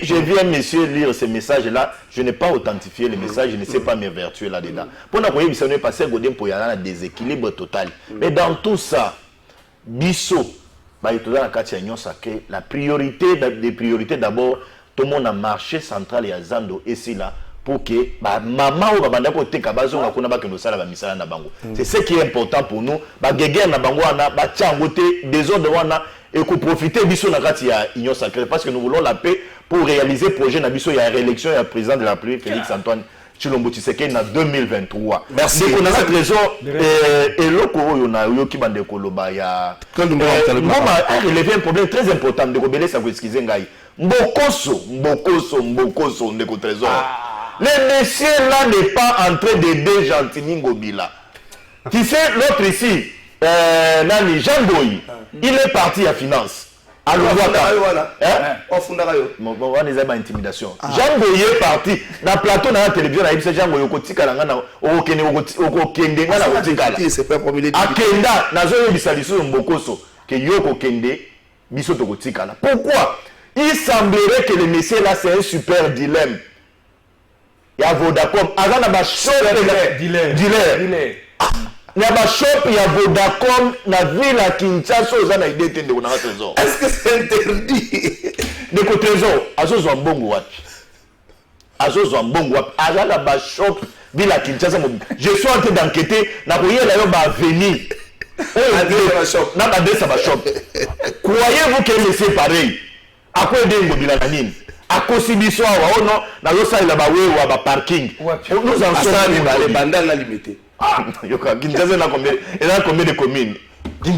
J'ai vu un monsieur lire ce message-là. Je n'ai pas authentifié le message, je ne sais pas m'évertuer là-dedans. Pour nous, il s'est passé pour y avoir un déséquilibre total. Mais dans tout ça, Bisso, la priorité des priorités d'abord, tout le monde a marché central et à Zando et c'est là pour que maman ou babanda ko te kabazo na kuna ba ke no sala ba misala na bango. C'est ce qui est important pour nous. Ba gege na bango ana ba tchangote des ordres wana et qu'on profiter biso na kati ya union sacrée parce que nous voulons la paix pour réaliser projet na biso ya réélection ya président de la République Félix Antoine Tshilombo Tshisekedi en 2023. Merci. Pour notre trésor et loko oyo na yo ki bande koloba ya maman a relevé un problème très important de rebelle ça vous excuser ngai. Mbokoso de notre trésor. Le monsieur là n'est pas en train d'aider Gentini Ngobila. Tu sais l'autre ici Nani Jean Boy, il est parti à finance. On les a intimidation. Jean Boy est parti. Dans le plateau, dans la télévision, il y a Jean Boy qui est parti. C'est pas problème. Akenda, Nazo Bisaliso Mbokoso, que Yoko Kende, Bisoto Kotikala. Pourquoi? Il semblerait que le monsieur là, c'est un super dilemme. Il y a Vodacom. Avant, il y a shop dealer. Il y a shop, il y a Vodacom. La ville à Kinshasa, il y a des idées de trésor. Est-ce que c'est interdit? De trésor, Azozo Mbongo Watch. Azozo Mbongo Watch. Il y a shop, ville à Kinshasa. Je suis en train d'enquêter. Il y a venir. Croyez-vous que c'est pareil? Après des mobiles à Nîmes. À Kosibiso, on a parking. Nous en sommes les bandes la limitée. Ah, il y a combien de communes? Donc,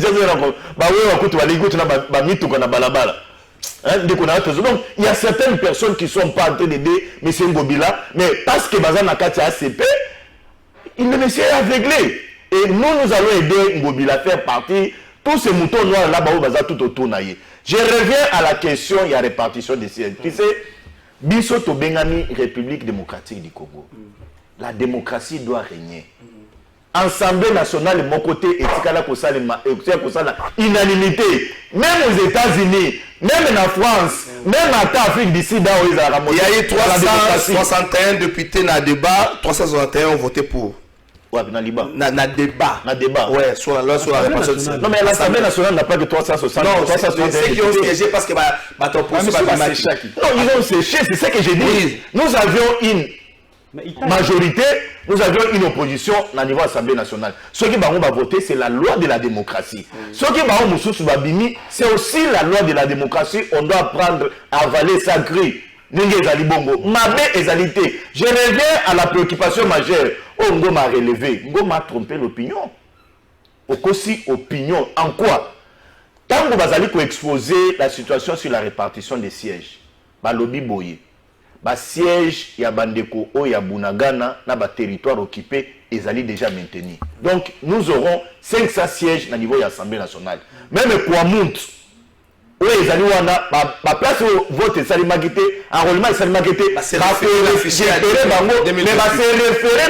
il y a certaines personnes qui sont pas en train d'aider M. Ngobila, mais parce que Bazan Nakati ACP, il ne s'est aveuglé. Et nous allons aider Ngobila à faire partie tous ces moutons noirs là-bas où baza tout autour naïe. Je reviens à la question, il y a répartition des sièges. Tu sais, Biso Tobengani, République démocratique du Congo. La démocratie doit régner. Assemblée nationale, mon côté, unanimité. Même aux États-Unis, même en France, même en Afrique d'ici, il y a eu 361 députés dans le débat, 361 ont voté pour. Ouais, dans le débat. Ouais, sur la loi sur la répartition. Non, mais l'Assemblée nationale n'a pas que 360. Non, c'est ceux qui ont siégé parce que non, ils ont séché, c'est ce que j'ai dit. Nous avions une majorité, nous avions une opposition au niveau de l'Assemblée nationale. Ce qui va voter, c'est la loi de la démocratie. Ce qui va voter, c'est aussi la loi de la démocratie. On doit apprendre à avaler sa grille. Je reviens à la préoccupation majeure. Oh, Ngoma a relevé. Ngoma a trompé l'opinion. Aussi, opinion. En quoi? Tant que vous allez exposer la situation sur la répartition des sièges, lobby boye. Siège ya bandeko o ya Bunagana na territoire occupé ils allaient déjà maintenir. Donc nous aurons 500 sièges au niveau de l'Assemblée nationale. Même Kouamout, où ils allaient wana ba place au vote et salimagité, enrôlement et salimagité, mais va se référer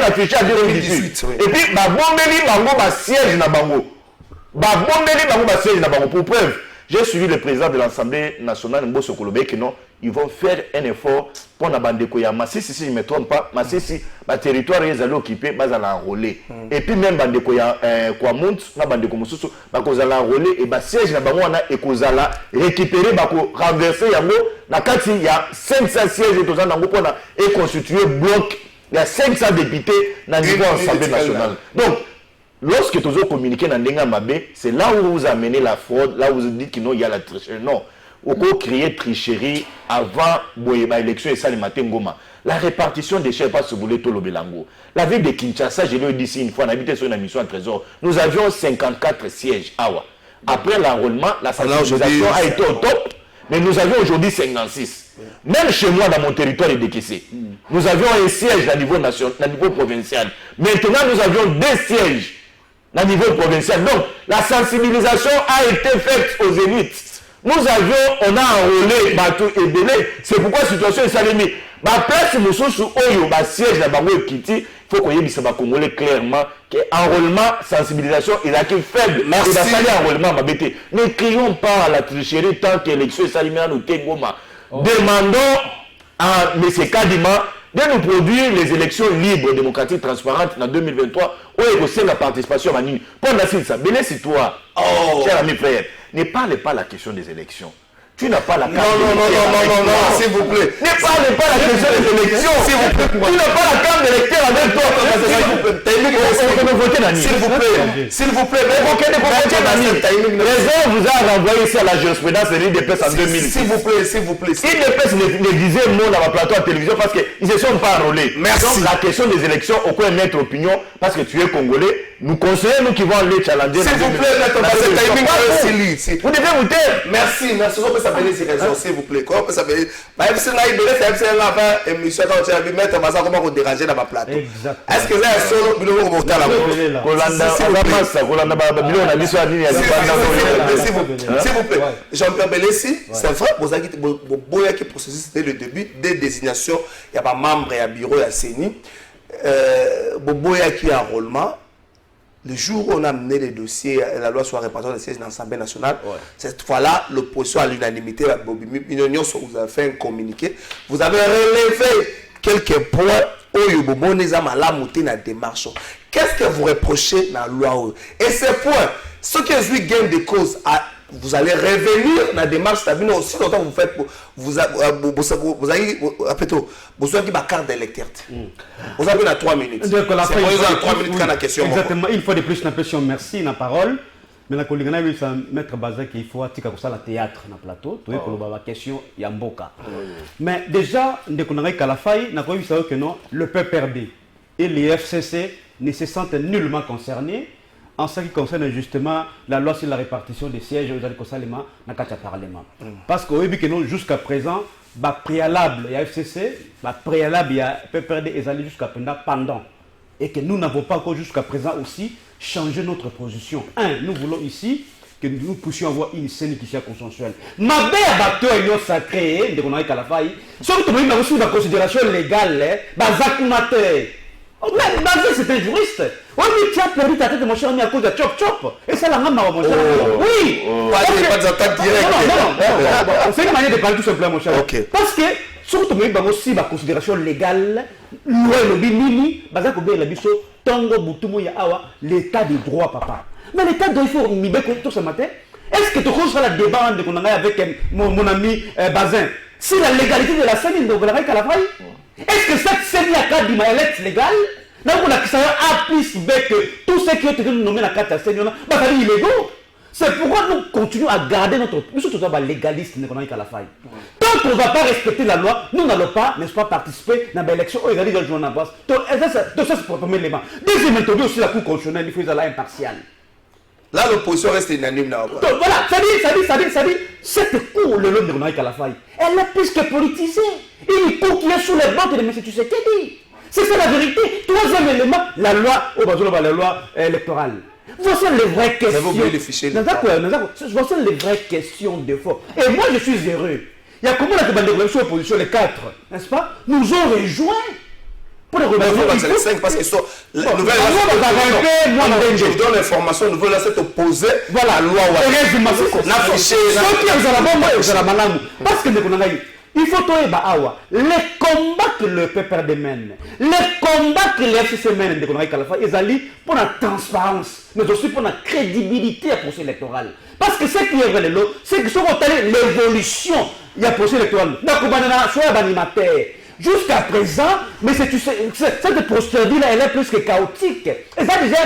à fichier 2018. Et puis ba bombeli bango ba siège na bango. Ba bombeli bango ba siège na bango pour preuve. J'ai suivi le président de l'Assemblée nationale, Mbosso Kolobe, que non, ils vont faire un effort pour la bande de Koyama. Si je ne me trompe pas, si le territoire est occupé, ils vont enrôler. Et puis même bande de Kouamount, la bande de Komosusu, ils vont enrôler et le siège na bango et ils vont récupérer, renverser. Il y a 500 sièges et constituer bloc. Il y a 500 députés dans le niveau de l'Assemblée nationale. Donc, lorsque vous avez communiqué dans Ndenga Mabé, c'est là où vous amenez la fraude, là où vous dites qu'il y a la tricherie. Non. Vous pouvez créer tricherie avant l'élection et ça le matin Ngoma. La répartition des chefs, pas si vous voulez, tout le Belango. La ville de Kinshasa, je l'ai dit ici une fois, on habitait sur une mission à Trésor. Nous avions 54 sièges. Après l'enrôlement, la sensibilisation a été au top, mais nous avions aujourd'hui 56. Même chez moi, dans mon territoire, il est décaissé. Nous avions un siège à niveau national, à niveau provincial. Maintenant, nous avions 2 sièges à niveau provincial. Donc, la sensibilisation a été faite aux élites. On a enrôlé Batou et Belé. C'est pourquoi la situation est salimée. La place où le siège de Bango et Kiti, il faut qu'on y ait Congolais clairement que l'enrôlement, sensibilisation, il a été faible. Merci. Ne crions pas à la tricherie tant que l'élection est salimée à nous. Demandons à M. Kadima de nous produire les élections libres, démocratiques, transparentes en 2023 où il y a la participation à Nini. Pour la suite, ça, Belé, c'est toi, cher ami frère. Ne parlez pas la question des élections. Tu n'as pas la carte d'électeur. Non, s'il vous plaît. Ne parlez pas la question des élections. S'il vous plaît. Tu n'as pas la carte d'électeur avec toi. S'il vous plaît. S'il vous plaît. Raison vous a renvoyé ici à la jurisprudence de l'IDPS en 2000. S'il vous plaît, s'il vous plaît. l'IDPS ne disait mot dans ma plateau à télévision parce qu'ils ne se sont pas enrôlés. Merci. Donc la question des élections, au coin de notre opinion, parce que tu es Congolais, nous conseillons, nous qui vont aller challenger. S'il vous plaît, vous devez vous taire. Merci. Merci. S'il vous plaît, comment on peut s'appeler? Émission quand tu as vu mettre comment vous déranger dans ma plateau. Est-ce que là, solo s'il vous plaît, Jean-Pierre Belessi, c'est vrai, vous avez dit processus c'était le début des désignations. Il y a pas membre et un bureau à CENI. Boboya qui a enrôlement. Le jour où on a mené les dossiers, la loi sur la répartition des sièges dans l'Assemblée nationale, cette fois-là, l'opposition à l'unanimité, vous avez fait un communiqué, vous avez relevé quelques points où vous avez la démarche. Qu'est-ce que vous reprochez dans la loi? Et ces points, ce qui est gain de cause, vous allez revenir dans la démarche, aussi longtemps vous faites, vous avez qui ma carte d'électeur. Vous avez 3 minutes. C'est 3 minutes quand la question. Exactement, il faut de plus la question. Merci, la parole. Mais la collègue a vu ça mettre basé qu'il faut attirer ça la théâtre na plateau. Tu vois pour la question Yamboka. Mais déjà, dès qu'on a Kalafay, n'a pas vu ça que non, le PPRD et les FCC ne se sentent nullement concernés en ce qui concerne justement la loi sur la répartition des sièges aux Alcosalema dans le Parlement. Parce que non, jusqu'à présent, préalable, il y a FCC, préalable, il y a PPRD, ils allaient jusqu'à pendant. Et que nous n'avons pas encore jusqu'à présent aussi changer notre position. Nous voulons ici que nous puissions avoir une scène qui soit consensuelle. Ma belle bateau est sacré, de qu'on a Kalafai. Surtout, nous avons aussi la considération légale, même Bazin, c'est un juriste. Oui, mais tu as perdu ta tête, mon cher ami, à cause de Chop Chop. Et ça, la main, mon cher ami. Oui. Pas d'attaque directe. Non. C'est une manière de parler tout simplement, mon cher ami. Parce que, surtout, nous avons aussi la considération légale. Loi le bimini, Bazin, comme la biso, Tongo, Boutoumou, Yahawa, l'état de droit, papa. Mais l'état de droit, il faut m'y tout ce matin. Est-ce que tu connais la débat qu'on a avec mon ami Bazin? Si la légalité de la scène, de la Kalafai, est-ce que cette scène a carte est légale? Donc on a A plus B que tous ceux qui ont été nommés dans la carte de scène, c'est illégaux. C'est pourquoi nous continuons à garder notre... Nous sommes tous légalistes, tant qu'on ne va pas respecter la loi, nous n'allons pas, n'est-ce pas, participer dans l'élection. Donc ça c'est pour le premier élément. Deuxième méthode aussi, la Cour constitutionnelle, il faut être impartial. Là, l'opposition reste unanime. Donc voilà, ça dit, cette cour, le long de Ronald Kalafai, elle est plus que politisée. Une cour qui est sous les bottes de M. Tshisekedi. C'est ça la vérité. Troisième élément, la loi électorale. Voici les vraies questions. Voici les vraies questions de fond. Et moi, je suis heureux. Il y a comment la demande de l'élection opposition, les 4, n'est-ce pas, nous ont rejoints. Pour les les 5 parce qu'ils sont. Je vous donne l'information, nous voulons cette opposée à la loi. Parce que il faut les combats que le PPRD mène, les combats que les FCC mènent pour la transparence, mais aussi pour la crédibilité à procès électoral. Parce que ce qui est vrai, c'est que si on l'évolution, il y a procès électoral. Donc, on va jusqu'à présent, mais cette procédure-là, elle est plus que chaotique. Et ça, déjà,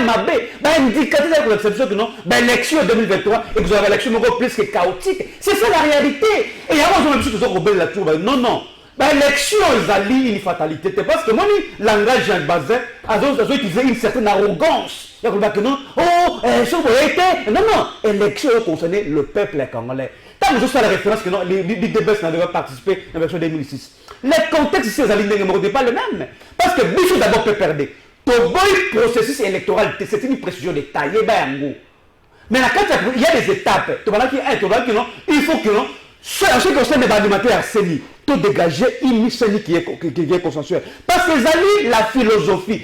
indicatif de l'exception que non, l'élection 2023, et que vous avez l'élection plus que chaotique. C'est ça la réalité. Et avant, je me suis dit que la tour. Non. L'élection, ils une fatalité. Parce que moi, le langage Jean Bazin a utilisé une certaine arrogance. Il y a que non, non, élection concernait le peuple congolais. Tant que je fais la référence que non, les débats n'avaient pas participé à l'élection 2006. Les contextes ici, ne pas le même. Parce que Bichou d'abord peut perdre. Le processus électoral, c'est une précision détaillée. Mais il y a des étapes. Il faut que non, ce qui concerne les animateurs Arseni, tout dégager une scène qui est consensuelle. Parce que la philosophie,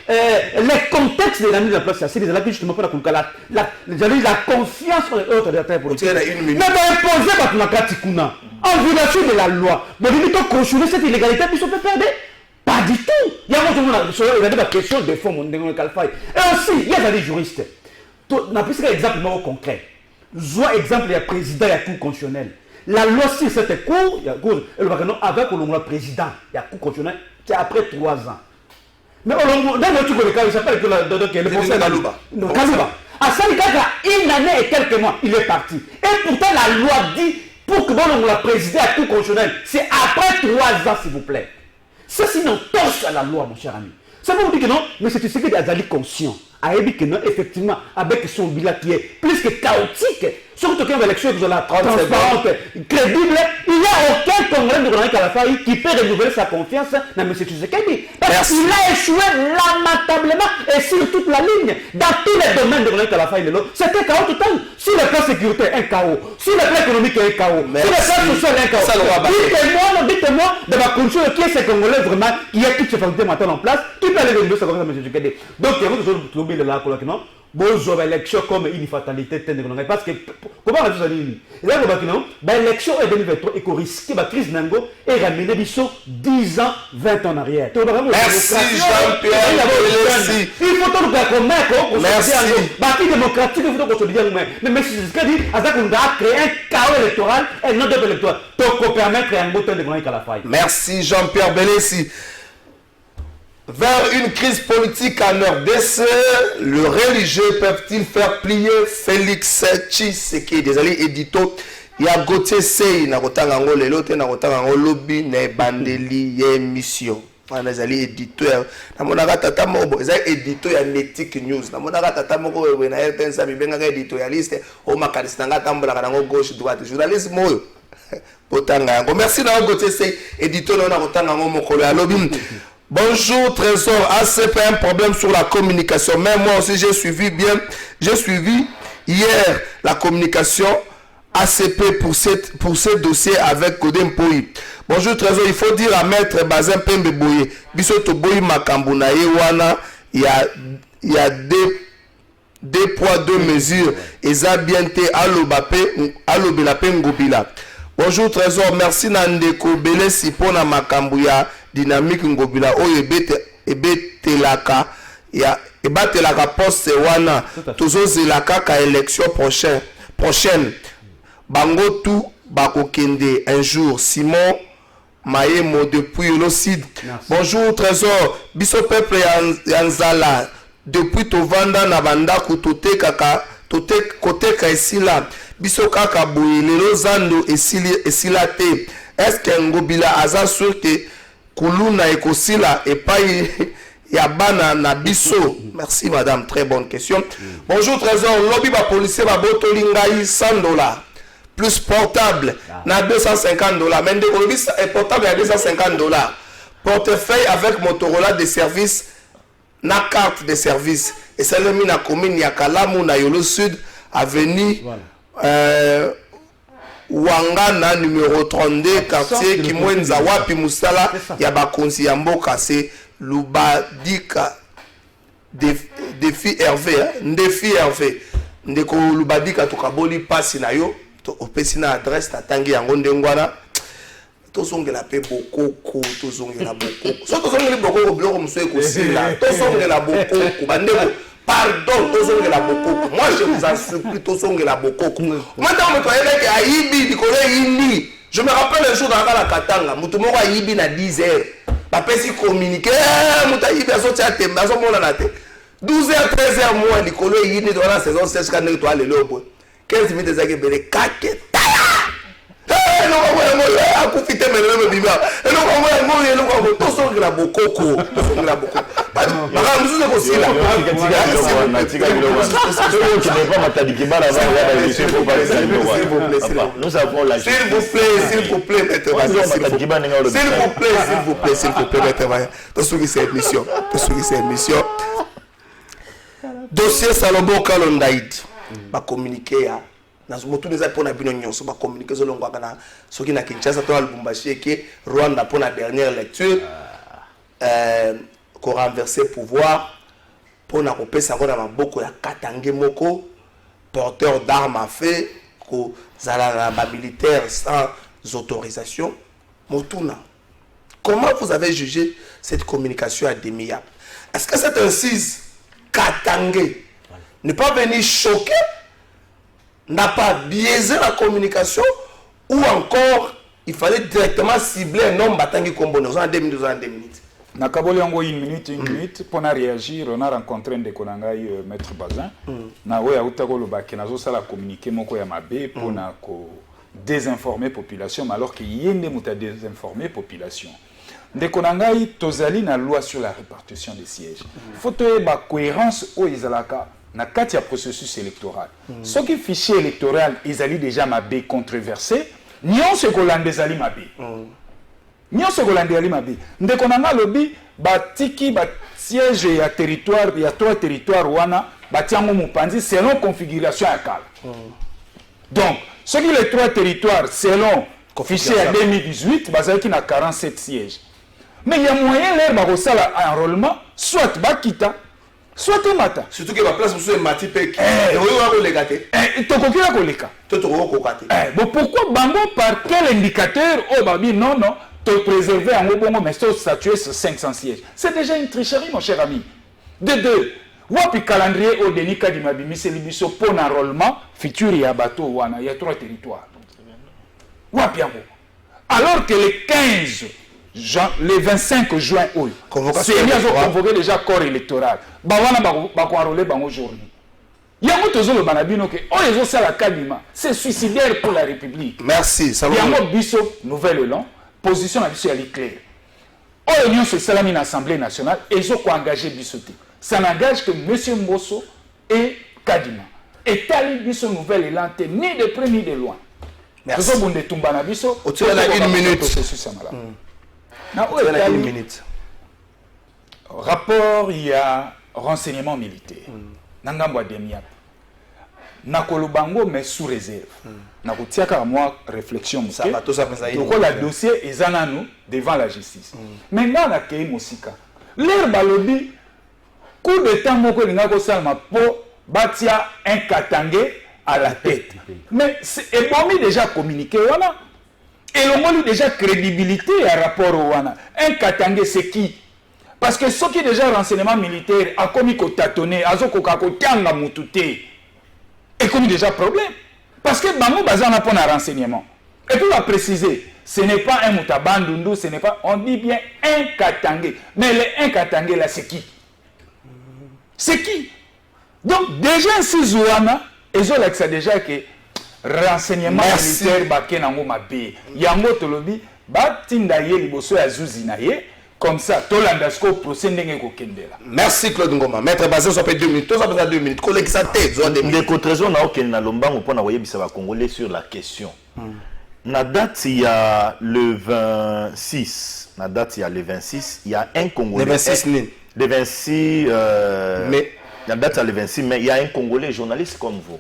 les contextes de la mise en place, c'est les amis justement pour la confiance pour les autres détenteurs politiques. Mais imposer par la Katikuna, en violation de la loi, mais il faut construire cette illégalité, puis on peut perdre. Pas du tout. Il y a des questions de fond, et aussi, il y a des juristes. On a pris un exemple concret. Soit exemple, il y a président, il y a cour constitutionnelle. La loi sur cette cour, il y a cour, avec le président, il y a cour constitutionnelle, c'est après 3 ans. Mais dans le cas, il s'appelle le procès Kalouba. Kalouba. À Salikaka, une année et quelques mois, il est parti. Et pourtant, la loi dit, pour que le président à cour constitutionnelle, c'est après 3 ans, s'il vous plaît. Ça, sinon, torche à la loi, mon cher ami. Ça veut dire que non, mais c'est ce que Azali conscient. Que non, effectivement, avec son bilan qui est plus que chaotique, surtout qu'il y a une élection transparente, crédible, il n'y a aucun congrès de Ronald Kalafai qui peut renouveler sa confiance dans M. Tshisekedi. Parce qu'il a échoué lamentablement et sur toute la ligne. Dans tous les domaines de Ronald Kalafai, c'était chaos total. Sur le plan sécuritaire, un chaos. Sur le plan économique, un chaos. Sur le plan social, un chaos. Dites-moi, de ma condition, qui est ce Congolais vraiment qui a toutes ces facultés maintenant en place, qui peut aller renouveler sa confiance dans M. Tshisekedi. Donc, il y a beaucoup de là, non? Bonjour, l'élection comme une fatalité, parce que comment on a dit ça? Et là, l'élection est 2023 et qu'on risque la crise Nango et ramener 10 ans, 20 ans en arrière. Merci Jean-Pierre. Merci. Il faut tout le commettre. Merci. Parti démocratique, il faut qu'on se dise mais M. Tshisekedi a créé un chaos électoral et non électoral. Donc, permettre un bouton de gagner à la faille. Merci Jean-Pierre Belessi. Vers une crise politique en RDC, le religieux peuvent-ils faire plier Félix Tshisekedi? Désolé, édito. Il y a Gauthier Sey, na kotangango lelo te na kotangango lobby ne bandeli émission. Wana zali éditeur. Na monaka tata moko, za édito ya Netic News. Na monaka tata moko we na RTN sa bibenga éditorialiste o makanisi nga tambola kana ngo gauche droite. Journaliste moyo. Potanga yango. Merci na Gauthier Sey, édito na kotangango mokolo ya lobby. Bonjour Trésor, ACP un problème sur la communication. Même moi aussi j'ai suivi hier la communication ACP pour ce dossier avec Kodem Poui. Bonjour Trésor, il faut dire à Maître Bazin Pembe Boye, Biso Toboyi Makambu na Yewana, il y a deux poids, deux mesures. Eza bienté alobelape ngobila. Bonjour Trésor, merci Nandeko Bele Sipona Makambu ya dynamique ngobila oyo ebetelaka ya ebatelaka poste wana tozozelaka ka élection prochaine bango tout bakokende un jour. Simon Maemo depuis l'Ocide. Bonjour Trésor, biso peuple yanzala depuis tovanda na bandako koteka esila biso kaka boye lelo zando esila te. Est-ce que ngobila aza sûr que kuluna ekosila epai ya bana na biso? Merci madame, très bonne question. Bonjour Trésor, lobby ba policier ba botoli ngai $100 plus portable na $250. Mais le lobby portable à $250. Portefeuille avec Motorola de service na carte de service. Et ça le mis na commune ya Kalamu na Yolo Sud avenue Wangana numéro 32 quartier Kimwenza wapi musala ya bakonzi ya mboka c'est Lubadika défi Hervé défi Hervé ndeko Lubadika tukaboli pasi na yo to opesi na adresse tatangi yango ndengwana tozongela pe bokoko tozongela bokoko so tozongela bokoko biloko muso ekosila tozongela bokoko bandeko. Pardon, tozongela bokoko. Moi je vous en supplie, tozongela bokoko. Maintenant me toyele ke ayibi dikole yindi. Je me rappelle un jour dans la Katanga, mutu moko ayibi na 10h. Ba pesi communiquer, mutu ayibi azoti atembe, azomona na te. 12h 13h moi dikole yindi dans la saison 16 quand to aller lobo. 15 minutes ezaki bele kake taya. Eh no ko mo akufite melele biba. Eh no ko mo ye no ko tozongela bokoko, tozongela bokoko. Nous avons la s'il vous plaît, maître Bazin. S'il vous plaît, maître Bazin. Tosuki cette mission. Dossier Salombo Kalondaïd. Va communiquer à. Nazumotu neza pona bino nyonso ba communiquer zolongo kana soki na Kinshasa to Lubumbashi ke Rwanda pour la dernière lecture. Qu'on renverser pouvoir pour na kopesa ngona maboko ya Katange moko porteur d'armes à feu ko zala na militaire sans autorisation motuna. Comment vous avez jugé cette communication à demi-ap? Est-ce que cette incise Katange n'est pas venu choquer, n'a pas biaisé la communication, ou encore il fallait directement cibler un homme Batangi Kombo dans 2 minutes? Nakaboli yango une minute pour réagir. On a rencontré un Konangai maître Bazin na oya utako lobaki nazo sala communiquer moko ya mabe pour na ko désinformer population alors que yende muta désinformer population. Ndekonangai tozali na loi sur la répartition des sièges. Faut que ba cohérence o izalaka na kati ya processus électoral. Ce qui fichier électoral izali déjà mabe controversé, nion se kolande zali mabe. Nyonso kolande ali mabe ndeko nanga lobi batiki ba siège ya territoire ya 3 territoires wana batiango mupanzi selon configuration ya kala. Donc ce qui les 3 territoires selon fichier ya 2018 bazaki na 47 sièges. Mais il y a moyen l'air ba kosala enrôlement soit bakita soit mata. Surtout que la place pour ce mati pek. Tokokira koleka. Bon pourquoi bango par quel indicateur oh babi non te préserver en bongo mais statuer sur 500 sièges. C'est déjà une tricherie mon cher ami. De deux, wapi calendrier au délicat du mabimi c'est libiso pour enrôlement futur ya bateau wana il y a 3 territoires. Wapi yango. Alors que les 15 le 25 juin c'est bien convoqué déjà corps électoral. Ba wana ba ko enrôler bango aujourd'hui. Yango tozolo banabino ke oyezo sala kadima c'est suicidaire pour la République. Merci. Yango biso nouvelle élan. Position à claire. Oh, l'Union sociale à l'Assemblée nationale et ils ont engagé Bissoté. Ça n'engage que M. Mbosso et Kadima. Et tel Bisso nouvelle élan ni de près ni de loin. Merci. Une minute. Une minute. rapport il y a renseignement militaire nangambo demiap nakolobango mais sous réserve nakotiaka moi réflexion Ça va tout ça ça la dossier ezananu devant la justice mais nga na kei mosika l'air balobi coup de temps moko linga ko salma po batia un katangé à la tête mais c'est ebomi déjà communiqué voilà et le mot déjà crédibilité à rapport au wana un katangé c'est qui? Parce que ce qui est déjà renseignement militaire a commis qu'au tâtonner, a zokoka ko tianga mutute, et commis déjà problème. Parce que bango bazan a pour un renseignement. Et puis on va préciser, ce n'est pas un mutabandundu, ce n'est pas, on dit bien un katangé. Mais le un katangé là c'est qui? C'est qui? Donc déjà si zouana, et zo là que ça déjà que renseignement militaire baké nango mabé. Yango tolobi, ba tindaye liboso ya zuzinaye. Comme ça, tout l'andasco procès n'est pas. Merci Claude Ngoma. Maître Bazin, ça fait 2 minutes. Tout ça fait 2 minutes. Collègue sa tête, zone de les contre-raisons n'a aucun lombango pour n'avoir bisa congolais sur la question. La date il y a le 26. La date il y a le 26. Il y a un Congolais. Le 26 le 26 mais la date c'est le 26 mais il y a un Congolais journaliste comme vous.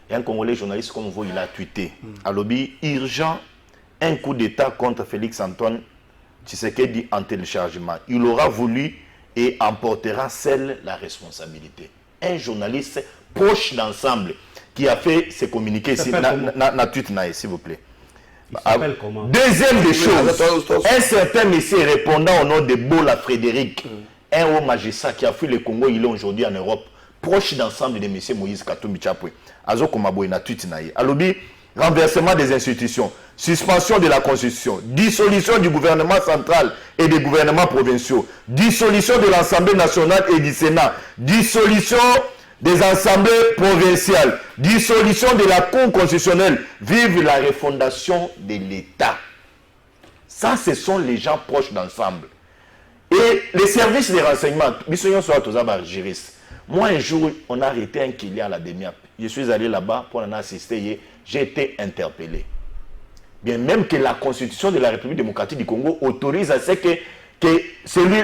Il y a un Congolais journaliste comme vous, il a tweeté. À lobby urgent un coup d'état contre Félix Antoine Tshisekedi en téléchargement. Il aura voulu et emportera seul la responsabilité. Un journaliste proche d'ensemble qui a fait ses communiqués ici. S'il vous plaît. Deuxième des choses, un certain monsieur répondant au nom de Bola Frédéric, un haut magistrat qui a fui le Congo, il est aujourd'hui en Europe, proche d'ensemble de monsieur Moïse Katumbi Chapwe. Azo Komabo na tweet naïe. Alobi, renversement des institutions, suspension de la Constitution, dissolution du gouvernement central et des gouvernements provinciaux, dissolution de l'Assemblée nationale et du Sénat, dissolution des assemblées provinciales, dissolution de la Cour constitutionnelle. Vive la refondation de l'État. Ça, ce sont les gens proches d'ensemble. Et les services de renseignement, moi, un jour, on a arrêté un client à la DEMIAP. Je suis allé là-bas pour en assister. J'ai été interpellé. Bien même que la Constitution de la République démocratique du Congo autorise à ce que celui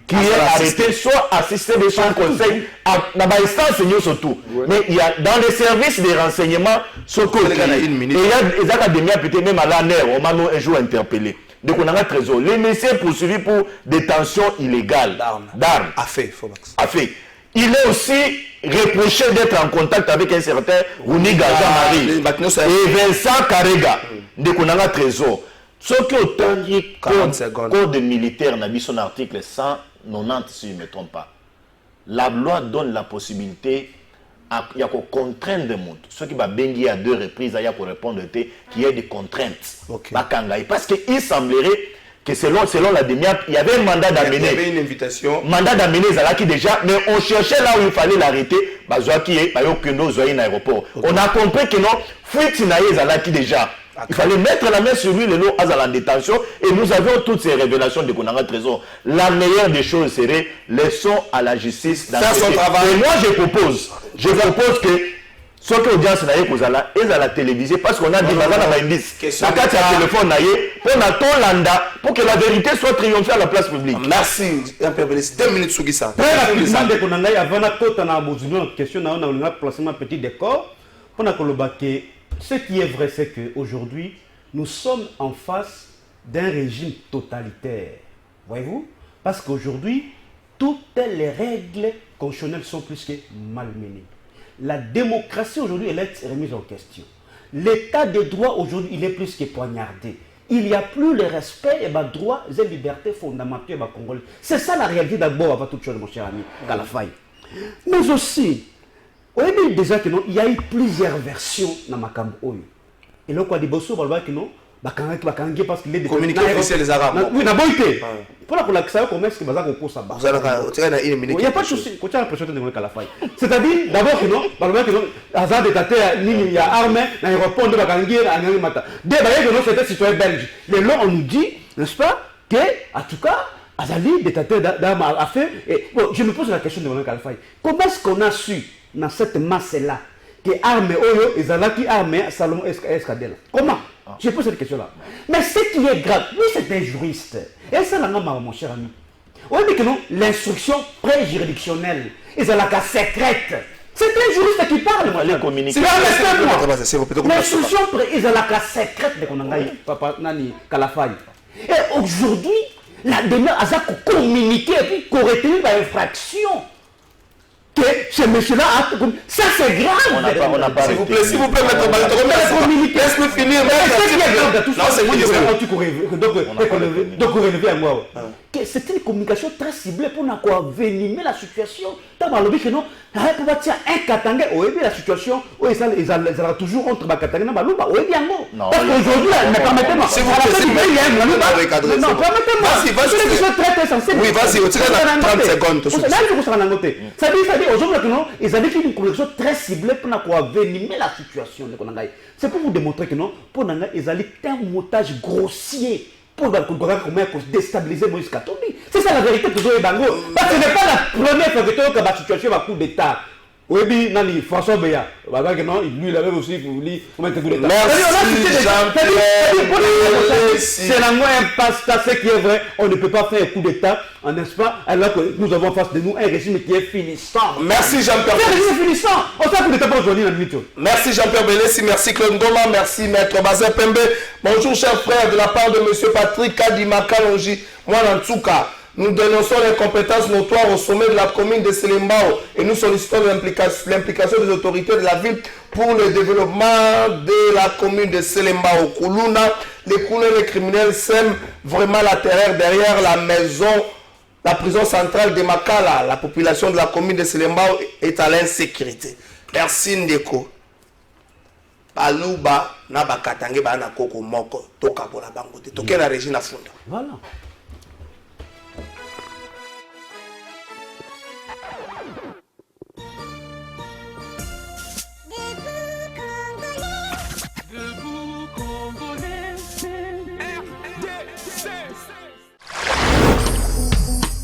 qui est arrêté soit assisté de son conseil à l'instance surtout. Mais il y a dans les services de renseignement, ce qu'il y a des académiens peut-être même à l'année, on m'a un jour interpellé. Donc on a un trésor. Les messieurs poursuivis pour détention illégale d'armes. A fait. Il est aussi reproché d'être en contact avec un certain Ouniga Jean-Marie et Vincent Karega. Donc on a un trésor. Ce qui est autant dit code militaire n'a son article 190 si je ne me trompe pas. La loi donne la possibilité il y a contraindre le monde. Ce qui va bénir à 2 reprises, il y a pour répondre qu'il y ait des contraintes. Parce qu'il semblerait que selon la DEMIAP, il y avait un mandat d'amener. Il y avait une invitation. Mandat d'amener Zalaki déjà, mais on cherchait là où il fallait l'arrêter. On a compris que non, fuite Zalaki déjà. Il fallait mettre la main sur lui, le lot à la détention, et nous avions toutes ces révélations de Konanga Trésor. La meilleure des choses serait, laissons à la justice faire son travail. Et moi je propose que ce que l'audience n'a pas est à la télévision, parce qu'on a dit, la carte à téléphone pour que la vérité soit triomphée à la place publique. Merci. 2 minutes sur ça. Très rapidement, avant la question, on a placé un petit décor. Ce qui est vrai, c'est qu'aujourd'hui, nous sommes en face d'un régime totalitaire. Voyez-vous? Parce qu'aujourd'hui, toutes les règles constitutionnelles sont plus que malmenées. La démocratie aujourd'hui, elle est remise en question. L'état de droit aujourd'hui, il est plus que poignardé. Il n'y a plus le respect et les droits et libertés fondamentales des Congolais. C'est ça la réalité d'abord avant toute chose, mon cher ami Kalafay. Mais aussi, il déjà que non, il y a eu plusieurs versions dans ma cambo. Et là, quoi, des bossos, que non, parce qu'il est des communiqués officiels des Arabes. Oui, d'abord, pour la ça, comment est-ce que Bazar au ça va? Il n'y a pas de souci. Quand tu as l'impression de Kalafay. C'est-à-dire, d'abord que non, que non, Hazard de Tate, il y a armée, dans l'aéroport de Bakangi, à Nangimata. Dès que non, c'était citoyen belge. Mais là, on nous dit, n'est-ce pas, que, en tout cas, Azali de Tate a fait. Bon, je me pose la question de Kalafay. Comment est-ce qu'on a su, dans cette masse-là, que armée Oyo et Zalaki armée Salomon Escadela? Comment? Je pose cette question-là. Mais ce qui est grave, lui c'est un juriste. Et ça, là, mon cher ami. On dit que non, l'instruction pré-juridictionnelle, ils ont la cas secrète. C'est un juriste qui parle, moi. L'instruction ils ont la cas secrète de Konangaï, Papa Nani Kalafay. Et aujourd'hui, la demeure a communiqué et puis correcté par infraction. Que ce monsieur-là a... Ça, c'est grave. S'il vous plaît, maître Balato, laisse-le finir. C'est une communication très ciblée pour venimer la situation. Dans le but que non, pour bâtir un Katanga, la situation, ils ont toujours entre Katanga et Balouba. Parce qu'aujourd'hui, permettez-moi. Si vous plaît, non, permettez-moi. Oui, vas-y, on tire 30 secondes. C'est-à-dire, aujourd'hui, ils ont dit qu'il y a une communication très ciblée pour venimer la situation. C'est pour vous démontrer que non, pour ils ont dit un montage grossier. Pour déstabiliser Moïse Katumbi. C'est ça la vérité toujours Ebango. Parce que ce n'est pas la première fois que la situation va coup d'État. Oui, Nani, François Béa. Lui, il avait aussi voulu mettre coup d'État. Merci Jean-Pierre. C'est la moins impasse, ce qui est vrai. On ne peut pas faire un coup d'État, n'est-ce pas? Alors que nous avons en face de nous un régime qui est finissant. Merci Jean-Pierre. C'est un régime finissant. On sait coup d'État pour aujourd'hui dans le mythe. Merci Jean-Pierre Belessi, merci Claude Ndoma, merci Maître Bazin Pembe. Bonjour chers frères, de la part de M. Patrick Kadima Kalonji, moi Nantsuka. Nous dénonçons l'incompétence notoire au sommet de la commune de Selembao et nous sollicitons l'implication des autorités de la ville pour le développement de la commune de Selembao. Koulouna, les criminels sèment vraiment la terreur derrière la maison, la prison centrale de Makala. La population de la commune de Selembao est à l'insécurité. Merci Ndeko. Balouba, Nabakatange, Bana Koko Moko, Toka Bola Bangote, Toke la Régine Funda. Voilà.